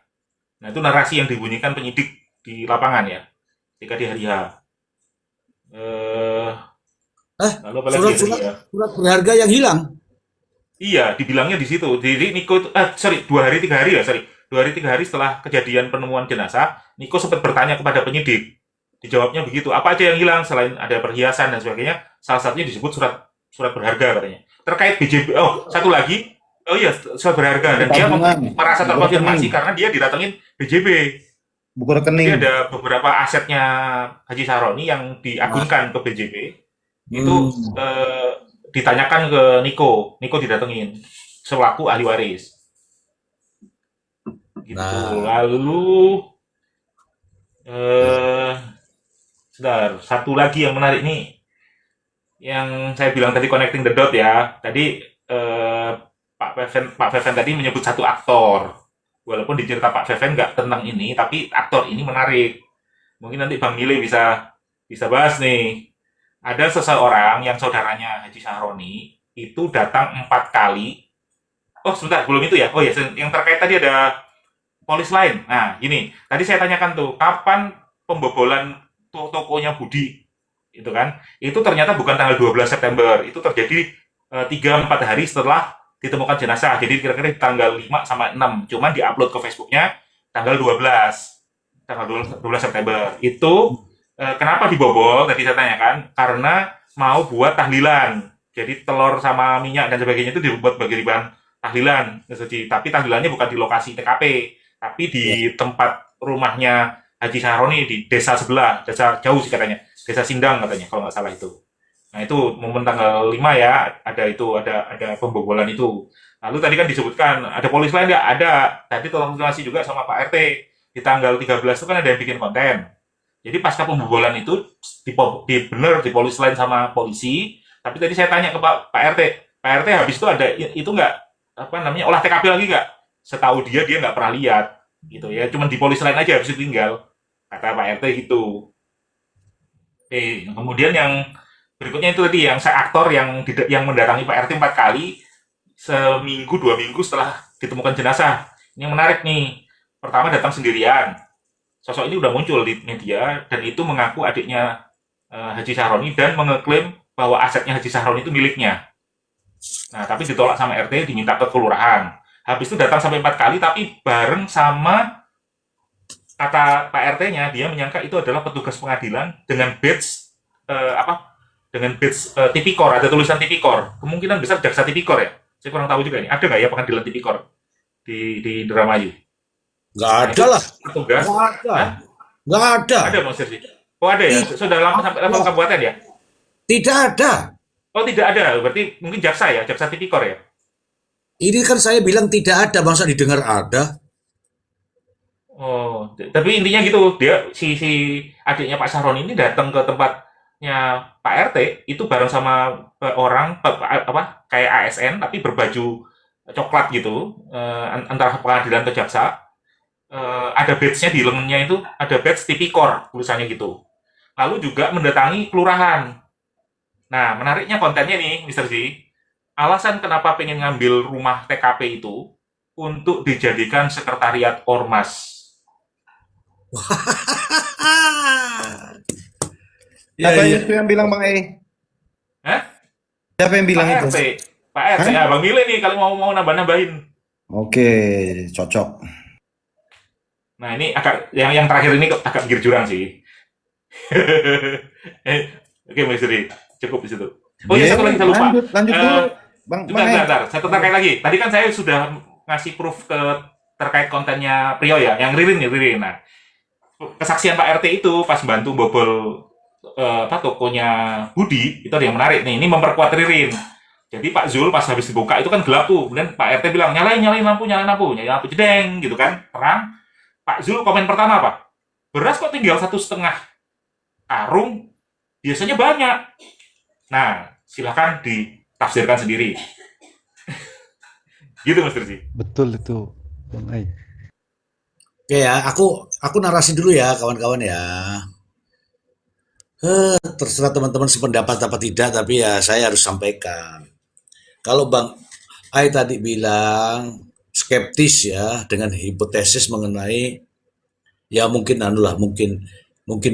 Nah itu narasi yang dibunyikan penyidik di lapangan ya, ketika di hari H. Lalu apa lagi Surat berharga yang hilang. Iya, dibilangnya di situ. Jadi Niko itu, 2 hari 3 hari ya, 2 hari 3 hari setelah kejadian penemuan jenazah, Niko sempat bertanya kepada penyidik. Dijawabnya begitu. Apa aja yang hilang selain ada perhiasan dan sebagainya? Salah satunya disebut surat berharga katanya. Terkait BJB. Oh, satu lagi. Oh iya, surat berharga dan dia merasa terkonfirmasi karena dia didatengin BJB. Buku rekening. Jadi ada beberapa asetnya Haji Saroni yang diagunkan ke BJB. Itu ditanyakan ke Niko didatengin selaku ahli waris. Gitu. Lalu satu lagi yang menarik nih, yang saya bilang tadi connecting the dot ya. Tadi Pak Feven tadi menyebut satu aktor. Walaupun di cerita Pak Feven nggak tentang ini, tapi aktor ini menarik. Mungkin nanti Bang Mile bisa bahas nih. Ada seseorang yang saudaranya Haji Sahroni itu datang 4 kali. Oh sebentar, belum itu ya. Oh ya, yang terkait tadi ada polis lain. Nah gini, tadi saya tanyakan tuh, kapan pembobolan tokonya Budi itu kan. Itu ternyata bukan tanggal 12 September, itu terjadi 3-4 hari setelah ditemukan jenazah. Jadi kira-kira di tanggal 5 sama 6. Cuman diupload ke Facebooknya tanggal 12. Tanggal 12 September. Itu kenapa dibobol? Tadi saya tanyakan. Karena mau buat tahlilan. Jadi telur sama minyak dan sebagainya itu dibuat sebagai bahan tahlilan. Tapi tahlilannya bukan di lokasi TKP, tapi di tempat rumahnya Haji Sahroni di desa sebelah, desa jauh sih katanya, desa Sindang katanya kalau nggak salah itu. Nah itu momen tanggal 5 ya, ada pembobolan itu. Lalu tadi kan disebutkan ada polisi lain nggak? Ada. Tadi tolong konfirmasi juga sama Pak RT. Di tanggal 13 itu kan ada yang bikin konten. Jadi pasca pembobolan itu di polisi lain sama polisi. Tapi tadi saya tanya ke Pak RT, Pak RT habis itu ada itu nggak olah TKP lagi nggak? Setahu dia nggak pernah lihat gitu ya. Cuman di polisi lain aja habis itu tinggal. Kata Pak RT gitu. Kemudian yang berikutnya itu tadi yang saya aktor yang mendatangi Pak RT 4 kali seminggu 2 minggu setelah ditemukan jenazah. Ini yang menarik nih. Pertama datang sendirian. Sosok ini udah muncul di media dan itu mengaku adiknya Haji Sahroni dan mengeklaim bahwa asetnya Haji Sahroni itu miliknya. Nah, tapi ditolak sama RT, diminta ke kelurahan. Habis itu datang sampai 4 kali tapi bareng sama kata Pak RT-nya, dia menyangka itu adalah petugas pengadilan dengan badge dengan badge tipikor, ada tulisan tipikor. Kemungkinan besar jaksa tipikor ya. Saya kurang tahu juga ini. Ada nggak ya pengadilan tipikor di Indramayu? Nggak ada lah. Petugas? Nggak ada. Nggak ada. Ada Mas Sirsi. Oh ada ya. Sudah lama sampai level kabupaten ya? Tidak ada. Oh tidak ada. Berarti mungkin jaksa ya, jaksa tipikor ya. Ini kan saya bilang tidak ada, masa didengar ada. Oh, tapi intinya gitu, dia si adiknya Pak Sahroni ini datang ke tempatnya Pak RT itu bareng sama orang kayak ASN tapi berbaju coklat gitu, antara pengadilan atau jaksa. Ada badge-nya di lengannya itu ada badge tipikor tulisannya gitu. Lalu juga mendatangi kelurahan. Nah, menariknya kontennya nih, Mr. Z. Alasan kenapa pengen ngambil rumah TKP itu untuk dijadikan sekretariat ormas. Apa itu yang bilang Bang E? Hah? Siapa yang bilang Pak itu? RT. Pak RT, ya Bang Mile nih kalau mau nambah-nambahin. Oke, cocok. Nah ini agak yang terakhir ini agak pinggir jurang sih. Oke Mas Diri, cukup di situ. Oh iya, satu lagi saya lupa. Lanjut dulu, Bang. Bentar. Saya terkait lagi. Tadi kan saya sudah ngasih proof terkait kontennya Prio ya, yang Ririn. Nah, kesaksian Pak RT itu pas bantu bobol tokonya Budi, itu ada yang menarik nih. Ini memperkuat Ririn. Jadi Pak Zul pas habis dibuka itu kan gelap tuh. Kemudian Pak RT bilang, nyalain lampu, jedeng gitu kan, terang. Pak Zul komen pertama apa? Beras kok tinggal 1,5 karung, biasanya banyak. Nah, silakan ditafsirkan sendiri. Gitu Mas Rizky. Betul itu, Bang Ai. Oke ya, aku narasi dulu ya kawan-kawan ya. Terserah teman-teman sependapat apa tidak, tapi ya saya harus sampaikan. Kalau Bang Ai tadi bilang skeptis ya dengan hipotesis mengenai ya mungkin mungkin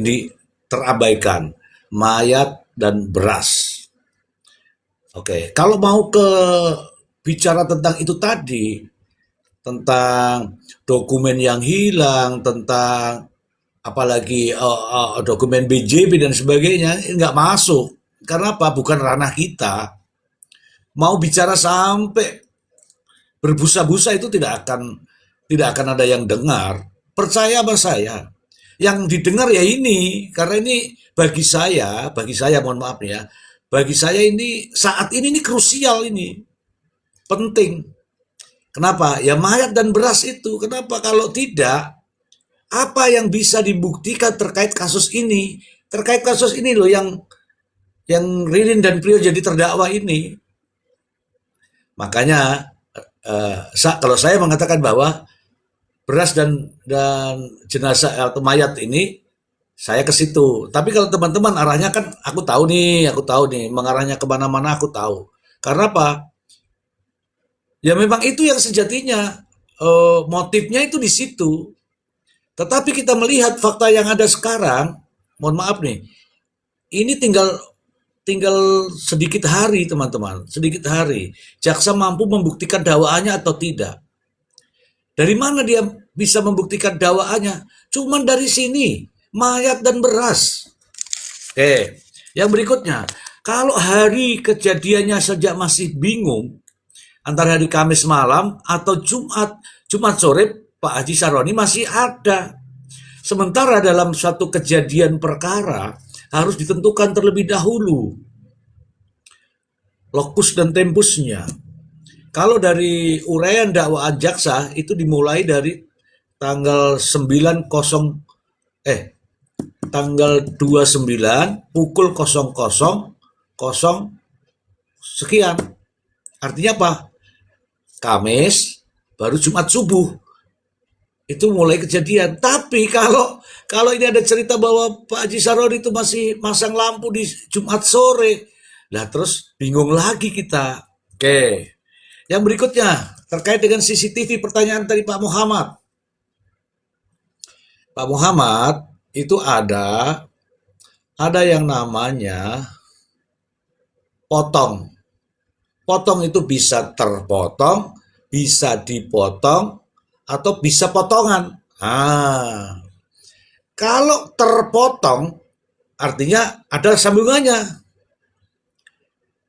terabaikan mayat dan beras. Oke, kalau mau bicara tentang itu tadi, tentang dokumen yang hilang, tentang apalagi dokumen BJB dan sebagainya, nggak masuk. Karena apa? Bukan ranah kita. Mau bicara sampai berbusa-busa itu tidak akan ada yang dengar. Percaya sama saya. Yang didengar ya ini, karena ini bagi saya mohon maaf ya, bagi saya ini saat ini krusial ini, penting. Kenapa? Ya mayat dan beras itu. Kenapa? Kalau tidak, apa yang bisa dibuktikan terkait kasus ini? Terkait kasus ini loh yang Ririn dan Prio jadi terdakwa ini. Makanya kalau saya mengatakan bahwa beras dan jenazah atau mayat ini saya ke situ. Tapi kalau teman-teman arahnya kan aku tahu nih, mengarahnya kemana-mana aku tahu. Karena apa? Ya memang itu yang sejatinya motifnya itu di situ. Tetapi kita melihat fakta yang ada sekarang, mohon maaf nih, ini tinggal sedikit hari, teman-teman, sedikit hari. Jaksa mampu membuktikan dakwaannya atau tidak. Dari mana dia bisa membuktikan dakwaannya? Cuman dari sini, mayat dan beras. Oke, yang berikutnya, kalau hari kejadiannya saja masih bingung, antara hari Kamis malam atau Jumat sore, Pak Haji Saroni masih ada. Sementara dalam suatu kejadian perkara, harus ditentukan terlebih dahulu lokus dan tempusnya. Kalau dari uraian dakwaan jaksa itu dimulai dari tanggal 29 pukul 00.00 sekian. Artinya apa? Kamis baru Jumat subuh. Itu mulai kejadian. Tapi kalau ini ada cerita bahwa Pak Haji Saroni itu masih masang lampu di Jumat sore, lah terus bingung lagi kita. Oke. Yang berikutnya terkait dengan CCTV, pertanyaan tadi Pak Muhammad. Pak Muhammad itu ada yang namanya potong. Potong itu bisa terpotong, bisa dipotong, atau bisa potongan. Kalau terpotong artinya ada sambungannya.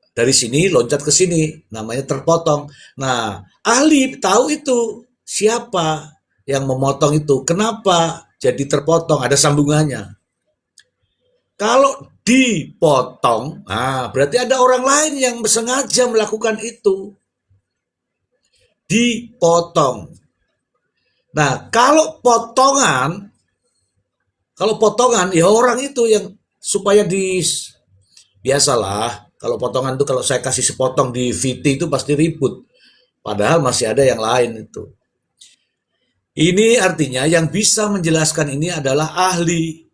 Dari sini loncat ke sini, namanya terpotong. Nah, ahli tahu itu siapa yang memotong itu, kenapa jadi terpotong, ada sambungannya. Kalau dipotong, berarti ada orang lain yang sengaja melakukan itu. Dipotong. Nah, kalau potongan ya orang itu yang supaya biasalah, kalau potongan itu kalau saya kasih sepotong di VT itu pasti ribut. Padahal masih ada yang lain itu. Ini artinya yang bisa menjelaskan ini adalah ahli.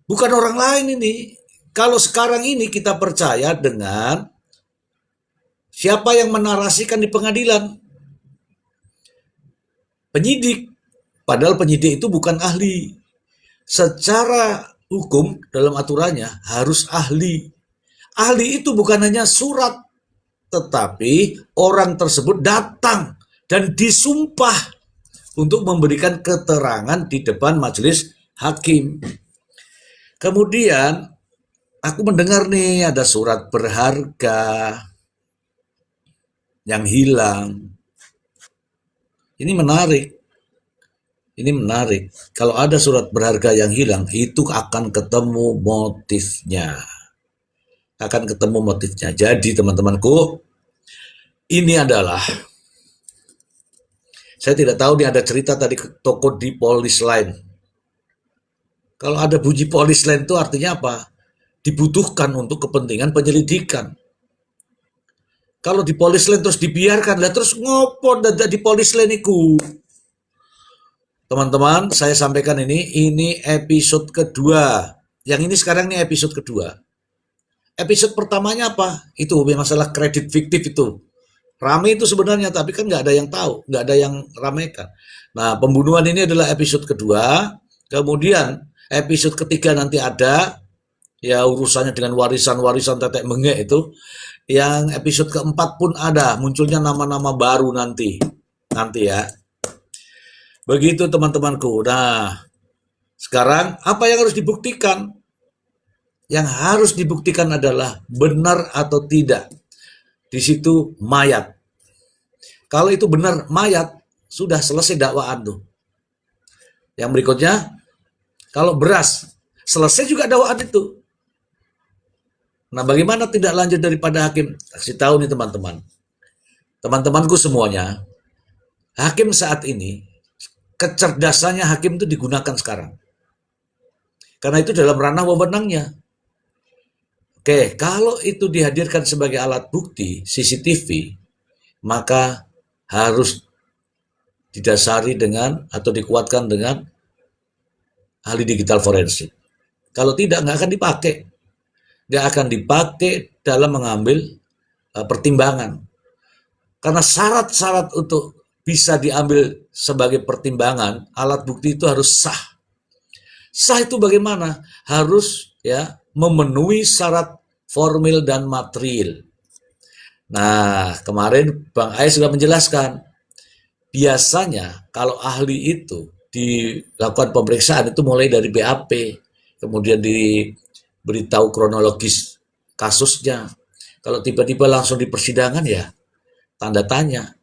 Bukan orang lain ini. Kalau sekarang ini kita percaya dengan siapa yang menarasikan di pengadilan? Penyidik. Padahal penyidik itu bukan ahli. Secara hukum dalam aturannya harus ahli. Ahli itu bukan hanya surat, tetapi orang tersebut datang dan disumpah untuk memberikan keterangan di depan majelis hakim. Kemudian aku mendengar nih ada surat berharga yang hilang. Ini menarik. Kalau ada surat berharga yang hilang, itu akan ketemu motifnya. Jadi teman-temanku, ini adalah, saya tidak tahu nih ada cerita tadi toko di polis line. Kalau ada bunyi polis line itu artinya apa? Dibutuhkan untuk kepentingan penyelidikan. Kalau di polis line terus dibiarkan, lah terus ngopo di polis line itu. Teman-teman, saya sampaikan ini episode kedua. Yang ini sekarang ini episode kedua. Episode pertamanya apa? Itu masalah kredit fiktif itu. Rame itu sebenarnya, tapi kan nggak ada yang tahu, nggak ada yang ramekan. Nah, pembunuhan ini adalah episode kedua. Kemudian episode ketiga nanti ada, ya urusannya dengan warisan tetek mengek itu. Yang episode keempat pun ada, munculnya nama-nama baru nanti ya. Begitu teman-temanku. Nah, sekarang apa yang harus dibuktikan? Yang harus dibuktikan adalah benar atau tidak. Di situ mayat. Kalau itu benar mayat, sudah selesai dakwaan tuh. Yang berikutnya, kalau beras, selesai juga dakwaan itu. Nah, bagaimana tidak lanjut daripada hakim? Kasih tahu nih teman-teman. Teman-temanku semuanya, hakim saat ini, kecerdasannya hakim itu digunakan sekarang. Karena itu dalam ranah wewenangnya. Oke, kalau itu dihadirkan sebagai alat bukti CCTV, maka harus didasari dengan atau dikuatkan dengan ahli digital forensik. Kalau tidak, nggak akan dipakai. Nggak akan dipakai dalam mengambil pertimbangan. Karena syarat-syarat untuk bisa diambil sebagai pertimbangan, alat bukti itu harus sah. Sah itu bagaimana? Harus ya memenuhi syarat formil dan material. Nah, kemarin Bang Ai sudah menjelaskan, biasanya kalau ahli itu dilakukan pemeriksaan itu mulai dari BAP, kemudian diberitahu kronologis kasusnya. Kalau tiba-tiba langsung di persidangan ya tanda tanya,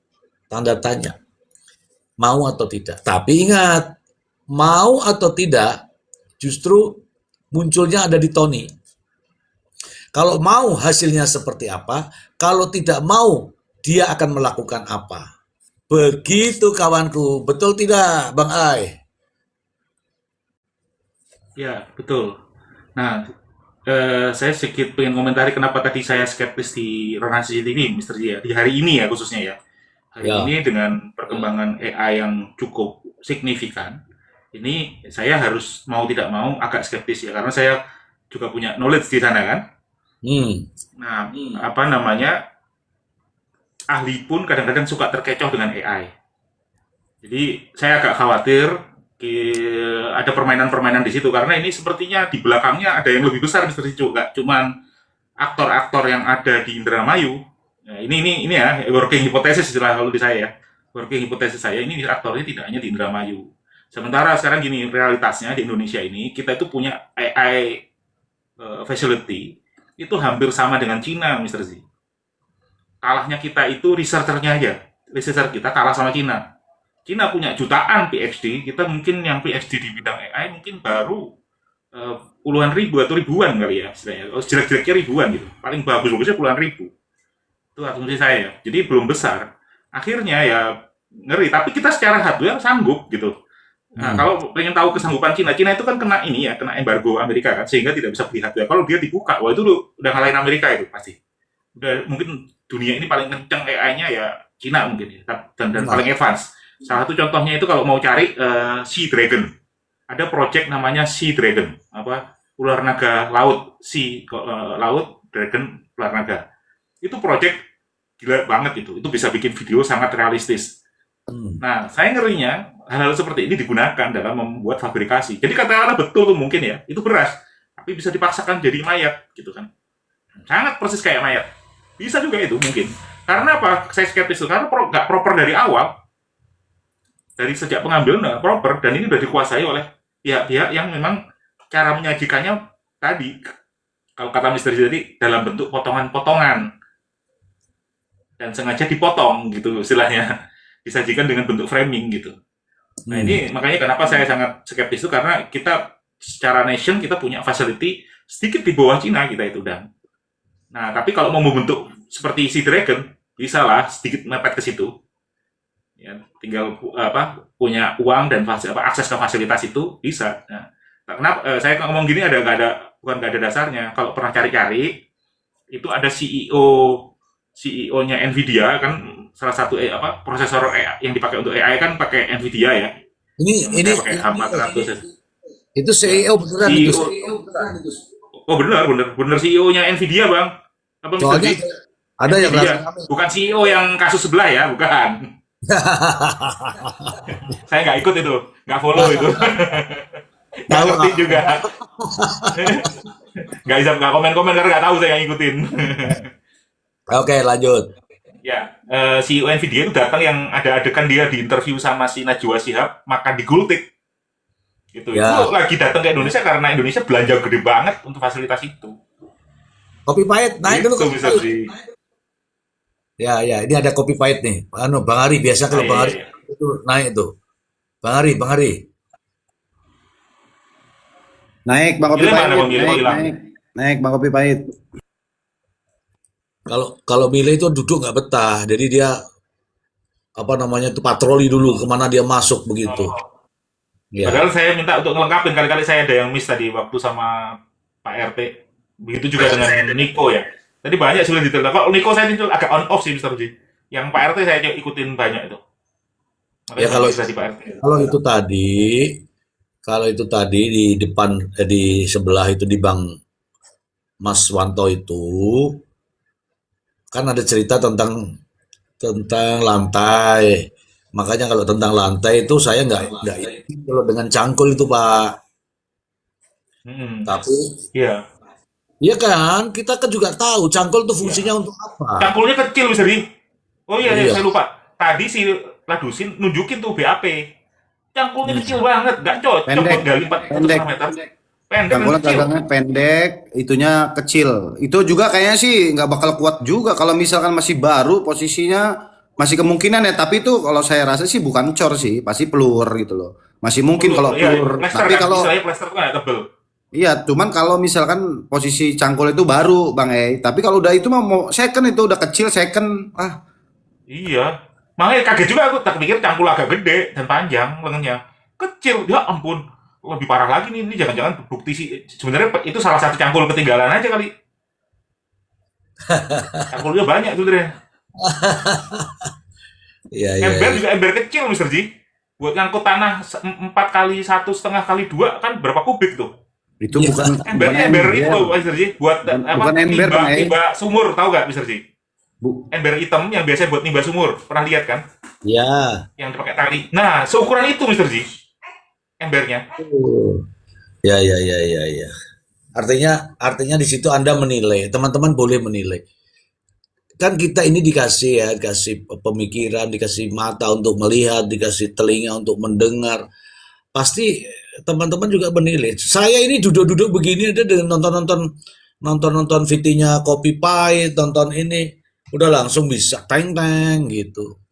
mau atau tidak. Tapi ingat, mau atau tidak justru munculnya ada di Tony. Kalau mau hasilnya seperti apa, kalau tidak mau dia akan melakukan apa. Begitu kawanku, betul tidak Bang Ai? Ya, betul. Nah, saya sedikit pengen komentari kenapa tadi saya skeptis di ranah CCTV, Mr. J, ya. Di hari ini ya khususnya ya. Hari Ya. ini dengan perkembangan AI yang cukup signifikan, ini saya harus mau tidak mau agak skeptis ya, karena saya juga punya knowledge di sana kan. Nah, apa namanya, ahli pun kadang-kadang suka terkecoh dengan AI. Jadi saya agak khawatir ada permainan-permainan di situ, karena ini sepertinya di belakangnya ada yang lebih besar, Mr. Sijo, nggak cuman aktor-aktor yang ada di Indramayu. Nah, ini ya working hypothesis istilah kalau di saya ya. Working hypothesis saya ini aktornya tidak hanya di Indramayu. Sementara sekarang gini, realitasnya di Indonesia ini kita itu punya AI facility itu hampir sama dengan Cina, Mr. Z. Kalahnya kita itu researchernya aja. Researcher kita kalah sama Cina. Cina punya jutaan PhD, kita mungkin yang PhD di bidang AI mungkin baru puluhan ribu atau ribuan kali ya, istilahnya. Jelek-jeleknya ribuan gitu. Paling bagus-bagusnya puluhan ribu. Itu asumsi saya. Jadi belum besar. Akhirnya ya ngeri. Tapi kita secara hardware sanggup gitu. Nah, kalau pengen tahu kesanggupan Cina itu kan kena ini ya, kena embargo Amerika kan, sehingga tidak bisa beli hardware. Kalau dia dibuka, wah itu udah ngalahin Amerika itu pasti. Udah mungkin dunia ini paling kenceng AI-nya ya Cina mungkin ya, dan paling advance. Salah satu contohnya itu kalau mau cari Sea Dragon. Ada project namanya Sea Dragon, ular naga laut, laut, dragon, ular naga. Itu project gila banget itu. Itu bisa bikin video sangat realistis. Nah, saya ngerinya hal-hal seperti ini digunakan dalam membuat fabrikasi. Jadi katakanlah betul tuh mungkin ya, itu beras, tapi bisa dipaksakan jadi mayat gitu kan. Sangat persis kayak mayat. Bisa juga itu mungkin. Karena apa? Saya skeptis itu karena nggak proper dari awal. Dari sejak pengambilan nggak proper, dan ini udah dikuasai oleh pihak-pihak yang memang cara menyajikannya tadi, kalau kata Mr. Jadi, dalam bentuk potongan-potongan. Dan sengaja dipotong gitu istilahnya. Disajikan dengan bentuk framing gitu. Nah ini makanya kenapa saya sangat skeptis itu, karena kita secara nation kita punya facility sedikit di bawah Cina kita itu dan. Nah tapi kalau mau membentuk seperti Sea Dragon bisa lah sedikit mepet ke situ. Ya, tinggal punya uang dan akses ke fasilitas itu bisa. Nah, kenapa saya ngomong gini bukan nggak ada dasarnya. Kalau pernah cari-cari itu ada CEO-nya Nvidia kan, salah satu prosesor AI yang dipakai untuk AI kan pakai Nvidia ya. Ini pakai H400. Itu CEO beneran CEO. itu. Oh benar CEO-nya Nvidia, Bang. Apa Soalnya ada yang bukan CEO yang kasus sebelah ya, bukan. Saya nggak ikut itu, nggak follow itu. Nggak ngerti juga. Nggak komen-komen karena nggak tahu saya ngikutin. Oke, lanjut. Ya, CEO Nvidia itu datang yang ada adegan dia di interview sama si Najwa Shihab makan di Gultik. Gitu. Ya. Itu lagi datang ke Indonesia karena Indonesia belanja gede banget untuk fasilitas itu. Kopi pahit naik dulu. Ya, ini ada kopi pahit nih. Bang Ari biasa kalau Bang Ari itu naik tuh. Bang Ari. Naik Bang Kopi Pahit. Naik Bang Kopi Pahit. Kalau Mile itu duduk nggak betah, jadi dia itu patroli dulu kemana dia masuk begitu. Ya. Padahal saya minta untuk ngelengkapin, kali-kali saya ada yang miss tadi waktu sama Pak RT. Begitu juga dengan Niko ya. Tadi banyak sudah detail. Kalau Niko saya itu agak on off sih Mr. Ji. Yang Pak RT saya ikutin banyak itu. Makanya Ya kalau di Pak RT. Kalau itu tadi di depan di sebelah itu di Bang Mas Wanto itu kan ada cerita tentang lantai. Makanya kalau tentang lantai itu saya nggak kalau dengan cangkul itu Pak. Tapi Iya. Iya kan? Kita kan juga tahu cangkul itu fungsinya untuk apa. Cangkulnya kecil, Mister Di. Oh iya, Iya. saya lupa. Tadi si Ladusin nunjukin tuh BAP. Cangkulnya kecil banget, nggak cocok Pendek. buat gali 4,5 Pendek. meter. Pendek dan Cangkulnya kecil. gagangnya pendek, itunya kecil. Itu juga kayaknya sih nggak bakal kuat juga kalau misalkan masih baru posisinya, masih kemungkinan ya. Tapi itu kalau saya rasa sih bukan cor sih, pasti pelur gitu loh. Masih mungkin kalau Iya, pelur. plester Tapi kan, kalau istilahnya plester tuh nggak tebel. iya, cuman kalau misalkan posisi cangkul itu baru, Bang Tapi kalau udah itu mah mau second itu udah kecil second. Ah, Iya. Makanya kaget juga aku, tak pikir cangkul agak gede dan panjang lengannya. Kecil, ya ampun. Lebih parah lagi nih, ini jangan-jangan bukti sih. Sebenarnya itu salah satu cangkul ketinggalan aja kali. Cangkulnya banyak sebenarnya. Iya, iya, Ember iya. juga ember kecil, Mister Ji. Buat ngangkut tanah 4 kali 1,5 kali 2 kan berapa kubik tuh? itu Iya. bukan Embernya ember itu, Mister Ji. Buat Bukan ember, nimba, Bang, nimba sumur, tahu gak, Mister Ji? Bu, Ember hitam yang biasanya buat nimba sumur. Pernah lihat kan? Iya. Yang dipakai tali. Nah, seukuran itu, Mister Ji. Embernya. Ya, ya, ya, ya, ya. Artinya di situ Anda menilai, teman-teman boleh menilai. Kan kita ini dikasih pemikiran, dikasih mata untuk melihat, dikasih telinga untuk mendengar. Pasti teman-teman juga menilai. Saya ini duduk-duduk begini ada dengan nonton VT-nya Kopi Pahit, nonton ini udah langsung bisa teng gitu.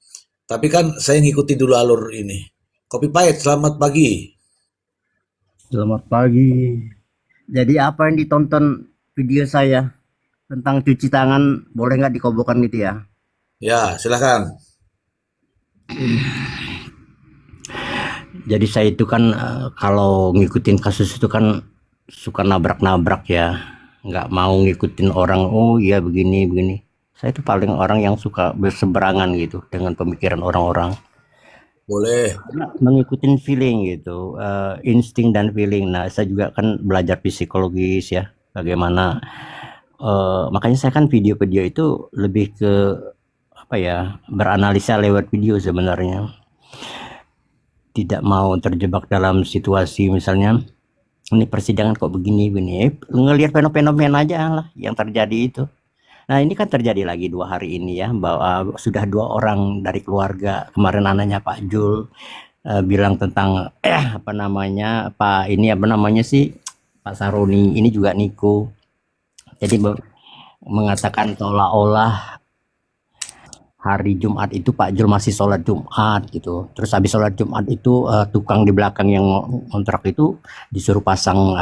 Tapi kan saya ngikuti dulu alur ini. Kopi Pahit, selamat pagi. Selamat pagi. Jadi apa yang ditonton video saya tentang cuci tangan boleh nggak dikobokan gitu ya? Ya, silakan. Jadi saya itu kan kalau ngikutin kasus itu kan suka nabrak-nabrak ya, nggak mau ngikutin orang. Oh iya begini begini. Saya itu paling orang yang suka berseberangan gitu dengan pemikiran orang-orang. Boleh. Mengikutin feeling gitu, insting dan feeling. Nah saya juga kan belajar psikologis ya, bagaimana makanya saya kan video-video itu lebih ke apa ya, beranalisa lewat video sebenarnya, tidak mau terjebak dalam situasi misalnya ini persidangan kok begini ngelihat fenomena aja lah yang terjadi itu. Nah ini kan terjadi lagi 2 hari ini ya, bahwa sudah 2 orang dari keluarga. Kemarin anaknya Pak Jul bilang tentang apa namanya Pak Saroni, ini juga Niko. Jadi mengatakan seolah-olah hari Jumat itu Pak Jul masih sholat Jumat gitu. Terus habis sholat Jumat itu tukang di belakang yang kontrak itu disuruh pasang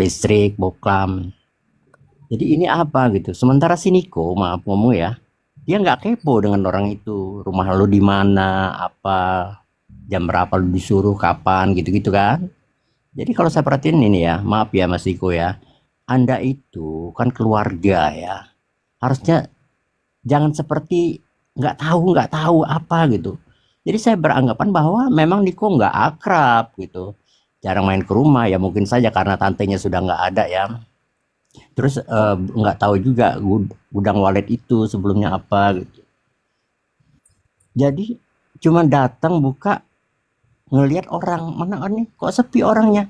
listrik, boklam. Jadi ini apa gitu. Sementara si Niko, maaf ngomong ya, dia nggak kepo dengan orang itu. Rumah lu di mana, apa, jam berapa lu disuruh, kapan, gitu-gitu kan. Jadi kalau saya perhatiin ini ya, maaf ya Mas Niko ya, Anda itu kan keluarga ya. Harusnya jangan seperti nggak tahu apa gitu. Jadi saya beranggapan bahwa memang Niko nggak akrab gitu, jarang main ke rumah ya, mungkin saja karena tantenya sudah nggak ada ya. Terus nggak tahu juga gudang walet itu sebelumnya apa gitu. Jadi cuma datang buka ngelihat orang mana nih kok sepi orangnya.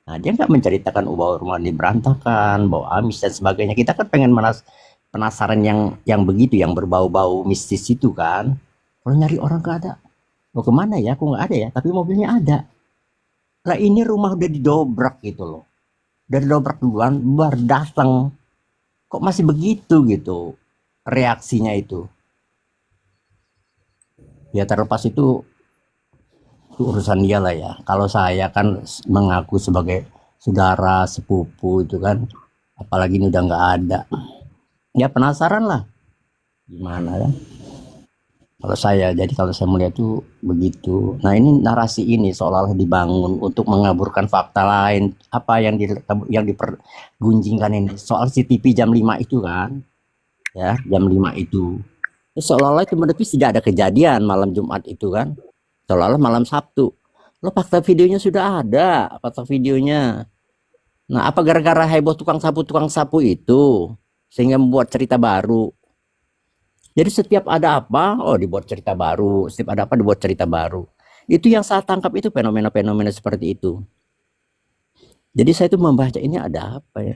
Nah dia nggak menceritakan bahwa rumah ini berantakan, bau amis dan sebagainya. Kita kan pengen penasaran yang begitu, yang berbau-bau mistis itu kan. Kalau nyari orang nggak ada, mau kemana ya? Kok nggak ada ya? Tapi mobilnya ada. Lah ini rumah udah didobrak gitu loh. Dari dobrak duluan baru datang, kok masih begitu gitu reaksinya itu. Ya terlepas itu urusan dia lah ya. Kalau saya kan mengaku sebagai saudara sepupu itu kan, apalagi ini udah nggak ada, ya penasaran lah gimana kan. Kalau saya melihat itu begitu. Nah ini narasi ini seolah-olah dibangun untuk mengaburkan fakta lain. Apa yang dipergunjingkan ini soal CCTV jam 5 itu kan, ya jam 5 itu. Seolah-olah itu tapi tidak ada kejadian malam Jumat itu kan. Seolah-olah malam Sabtu. Lo fakta videonya sudah ada, fakta videonya. Nah apa gara-gara heboh tukang sapu itu sehingga membuat cerita baru. Jadi setiap ada apa, dibuat cerita baru. Setiap ada apa, dibuat cerita baru. Itu yang saya tangkap itu fenomena-fenomena seperti itu. Jadi saya itu membaca ini ada apa ya.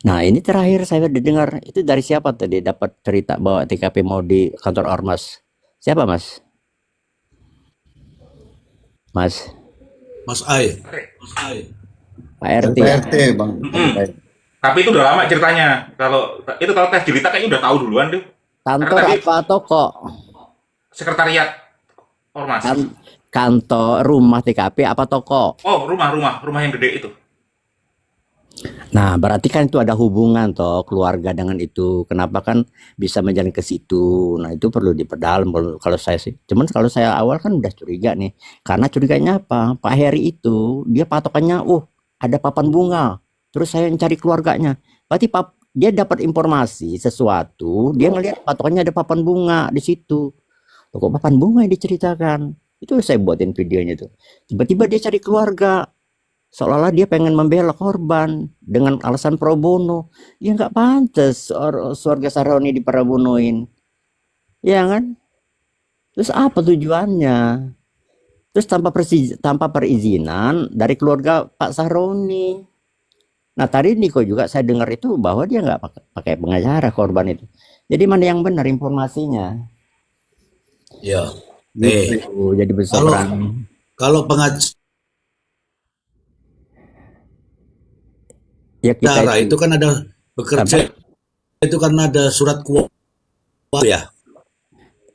Nah, ini terakhir saya dengar itu dari siapa tadi dapat cerita bahwa TKP mau di kantor Ormas. Siapa, Mas? Mas, Mas Ai. Pak RT. PRT bang. Tapi itu udah lama ceritanya. Kalau tes cerita kayaknya udah tahu duluan deh. Kantor Karena tadi apa toko? sekretariat Ormas. Kantor, rumah TKP apa toko? Oh, rumah yang gede itu. Nah, berarti kan itu ada hubungan toh keluarga dengan itu. Kenapa kan bisa menjalin ke situ? Nah, itu perlu diperdalam kalau saya sih. Cuman kalau saya awal kan udah curiga nih. Karena curiganya apa? Pak Heri itu dia patokannya, ada papan bunga. Terus saya cari keluarganya. Berarti dia dapat informasi sesuatu, dia ngelihat patokannya ada papan bunga di situ. Loh, kok papan bunga yang diceritakan? Itu saya buatin videonya tuh. Tiba-tiba dia cari keluarga. Seolah-olah dia pengen membela korban dengan alasan pro bono. Ya nggak pantas keluarga Sahroni diparabonoin. Ya kan? Terus apa tujuannya? Terus tanpa perizinan dari keluarga Pak Sahroni. Nah, tadi Niko juga saya dengar itu bahwa dia nggak pakai pengacara korban itu. Jadi mana yang benar informasinya? Ya. Gitu. Jadi berseberangan. Kalau pengacara Ya kita itu kan ada bekerja, itu kan ada surat kuasa ya.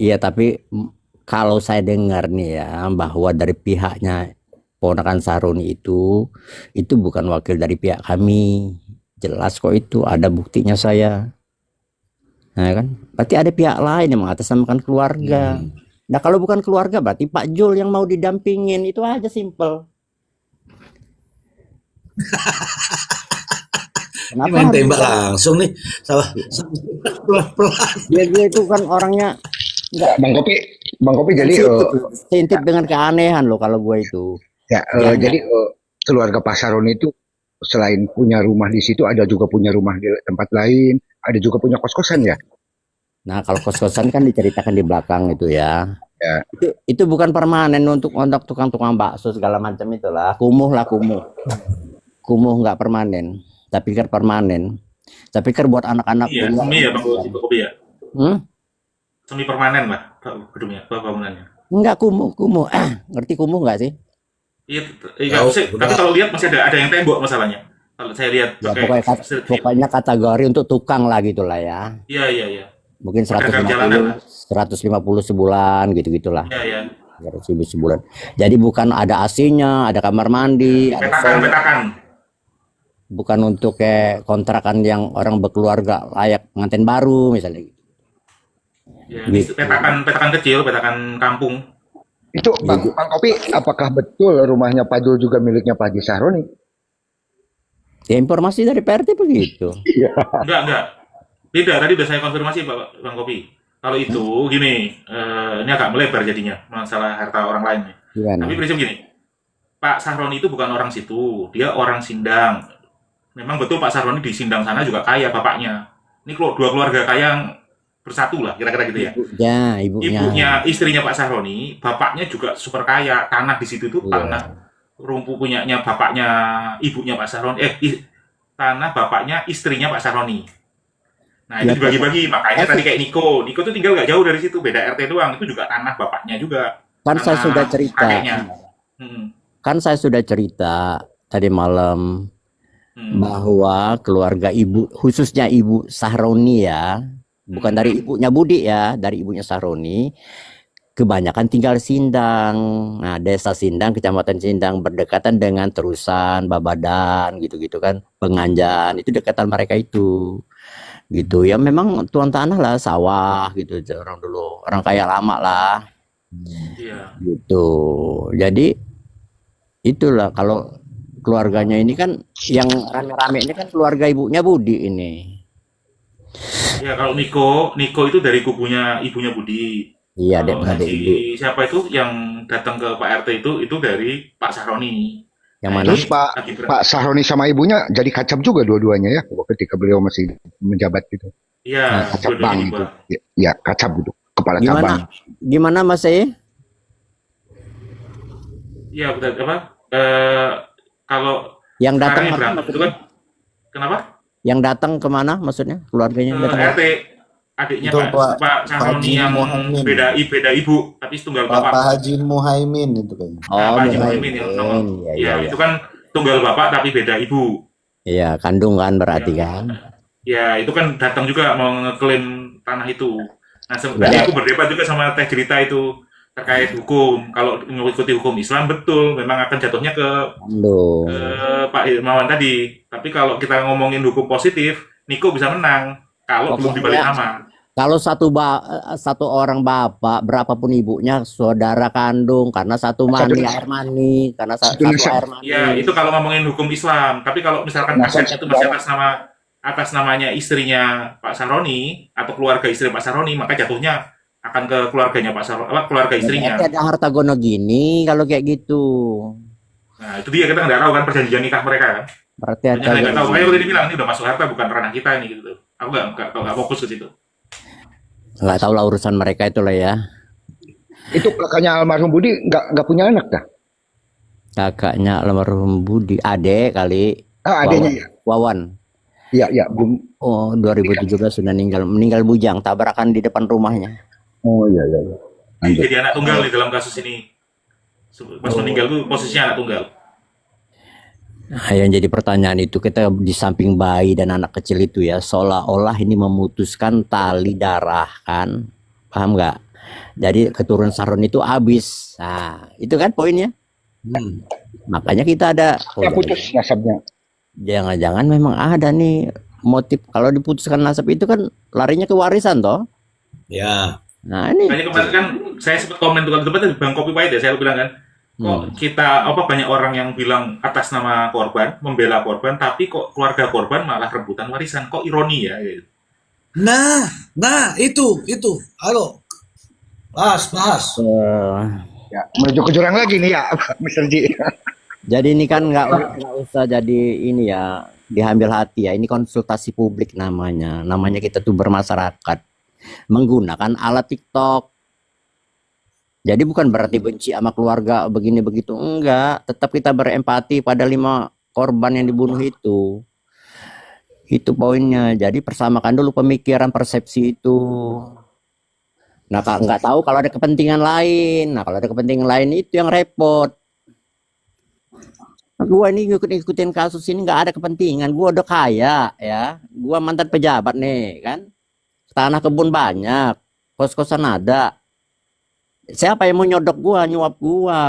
Iya, tapi kalau saya dengar nih ya bahwa dari pihaknya ponakan Sahroni itu bukan wakil dari pihak kami. Jelas kok itu ada buktinya saya. Nah kan, berarti ada pihak lain yang mengatasnamakan keluarga. Nah kalau bukan keluarga berarti Pak Jul yang mau didampingin, itu aja simple. Ini main tembak langsung nih, salah pelan-pelan. Dia itu kan orangnya enggak Bang Kopi jadi sensitif dengan keanehan loh kalau gue itu. ya jadi keluarga Pak Sahroni itu selain punya rumah di situ ada juga punya rumah di tempat lain, ada juga punya kos-kosan ya. Nah kalau kos-kosan kan diceritakan di belakang itu ya. Ya. Itu bukan permanen untuk tukang-tukang bakso segala macam itulah. Kumuh nggak permanen. Tapi pikir permanen. Tapi pikir buat anak-anak. Iya, semi ya Bang Kopi ya. Semi permanen lah gedungnya, bangunannya. Enggak kumuh. Ngerti kumuh nggak sih? Iya, tapi kalau lihat masih ada yang tembok masalahnya. Kalau saya lihat Ya, pokoknya kategori untuk tukang lah gitulah ya. Iya. Mungkin Pedagang jalanan lah. 150 sebulan gitu-gitulah. Iya. 100.000 sebulan. Jadi bukan ada AC-nya, ada kamar mandi, Petakan. bukan untuk kayak kontrakan yang orang berkeluarga layak pengantin baru misalnya gitu. Ya, petakan kecil, petakan kampung. Itu Bang Kopi, apakah betul rumahnya Pak Jul juga miliknya Pak Haji Sahroni? Ya informasi dari PRT begitu. Enggak. Beda, tadi udah saya konfirmasi Bang Kopi. Kalau itu gini, ini agak melebar jadinya masalah harta orang lain. Gimana? Tapi prinsip gini, Pak Sahroni itu bukan orang situ, dia orang Sindang. Memang betul Pak Sahroni di Sindang sana juga kaya bapaknya. Ini dua keluarga kaya yang bersatu lah, kira-kira gitu ya. Ibunya, istrinya Pak Sahroni, bapaknya juga super kaya. Tanah di situ itu tanah rumpu punyanya bapaknya, ibunya Pak Sahroni. Tanah bapaknya istrinya Pak Sahroni. Nah itu dibagi-bagi, makanya tadi kayak Niko tuh tinggal nggak jauh dari situ, beda RT doang. Itu juga tanah bapaknya juga. Kan saya sudah cerita. Kan saya sudah cerita tadi malam. Bahwa keluarga ibu, khususnya ibu Sahroni ya, bukan dari ibunya Budi ya, dari ibunya Sahroni, kebanyakan tinggal Sindang. Nah, desa Sindang, kecamatan Sindang, berdekatan dengan Terusan, Babadan, gitu-gitu kan, Penganjan, itu dekatan mereka itu. Gitu ya, memang tuan tanah lah, sawah gitu, orang dulu, orang kaya lama lah. Gitu. Jadi, itulah kalau keluarganya ini kan yang rame-rame ini kan keluarga ibunya Budi ini. Ya kalau Niko itu dari kubunya ibunya Budi. Iya, adik Ibu. Siapa itu yang datang ke Pak RT itu dari Pak Sahroni. Yang mana? Terus Pak Sahroni sama ibunya jadi kacap juga dua-duanya ya ketika beliau masih menjabat gitu. Iya, kacap bang itu. Ya, kacap gitu. Kepala cabang. Gimana Mas Iya, betul apa? Kalau yang datang itu kan kenapa? Yang datang kemana maksudnya? Keluarganya Ke datang? RT, adiknya Itu Pak Pak Saroni Haji yang Muhaimin. beda ibu, tapi tunggal Pak bapak. Haji Muhaimin itu kayaknya. Nah, Oh, Pak Haji Muhaimin yang nomor. Muhaimin. Iya, Ya, iya, itu iya. kan tunggal bapak tapi beda ibu. Iya, kandung kan berarti Ya, kan. ya itu kan datang juga mau ngeklaim tanah itu. Nah, tadi Ya, aku berdebat juga sama Teh Grita itu terkait hukum. Kalau mengikuti hukum Islam betul, memang akan jatuhnya ke kandung. Pak Hirmawan tadi. Tapi kalau kita ngomongin hukum positif, Niko bisa menang kalau belum dibalik Pokoknya nama. kalau satu orang bapak, berapapun ibunya, saudara kandung, karena satu Satu air mani, karena satu satu nasab. air Ya, mani. itu kalau ngomongin hukum Islam. Tapi kalau misalkan Nasab aset itu satu masih darah. atas namanya istrinya Pak Saroni atau keluarga istri Pak Saroni, maka jatuhnya akan ke keluarganya Pak Saroni, keluarga istrinya. Berarti ada harta gono gini kalau kayak gitu. Nah, itu dia kita nggak tahu kan perjanjian nikah mereka kan. Berarti Banyak harta yang nggak gono tahu. Makanya gini. tadi bilang ini udah masuk harta bukan ranah kita ini gitu. Aku nggak fokus ke situ. Nggak tahu lah urusan mereka itu lah ya. Itu kakaknya almarhum Budi nggak punya anak dah? Kakaknya almarhum Budi, adek kali. Ah, adanya ya. Wawan. Iya, iya, belum. Oh, 2017 sudah meninggal bujang, tabrakan di depan rumahnya. Oh iya, iya, iya. Lanjut. Jadi anak tunggal nih dalam kasus ini. Pas meninggal tuh posisinya anak tunggal. Nah, yang jadi pertanyaan itu kita di samping bayi dan anak kecil itu ya, seolah-olah ini memutuskan tali darah kan, paham nggak? Jadi keturunan Saron itu habis. Nah, itu kan poinnya. Makanya kita ada. Ya putus nasabnya. Jangan-jangan memang ada nih motif kalau diputuskan nasab itu kan larinya ke warisan toh. Ya. Nah ini. Makanya kemarin kan saya sempat komen tuh debat Bang Kopi Pahit ya, saya bilang kan, kok kita banyak orang yang bilang atas nama korban, membela korban, tapi kok keluarga korban malah rebutan warisan, kok ironi ya? Gitu. Nah, itu. Halo. Bahas. Ya, menuju ke jurang lagi nih ya, Mr. Ji. Jadi ini kan nggak usah jadi ini ya diambil hati ya. Ini konsultasi publik namanya. Namanya kita tuh bermasyarakat menggunakan alat TikTok. Jadi bukan berarti benci sama keluarga begini begitu, enggak. Tetap kita berempati pada 5 korban yang dibunuh itu. Itu poinnya. Jadi persamakan dulu pemikiran persepsi itu. Nah, nggak tahu kalau ada kepentingan lain. Nah, kalau ada kepentingan lain itu yang repot. Gua ini ikutin kasus ini nggak ada kepentingan. Gua udah kaya ya. Gua mantan pejabat nih kan. Tanah kebun banyak. Kos-kosan ada. Siapa yang mau nyodok gua, nyuap gua?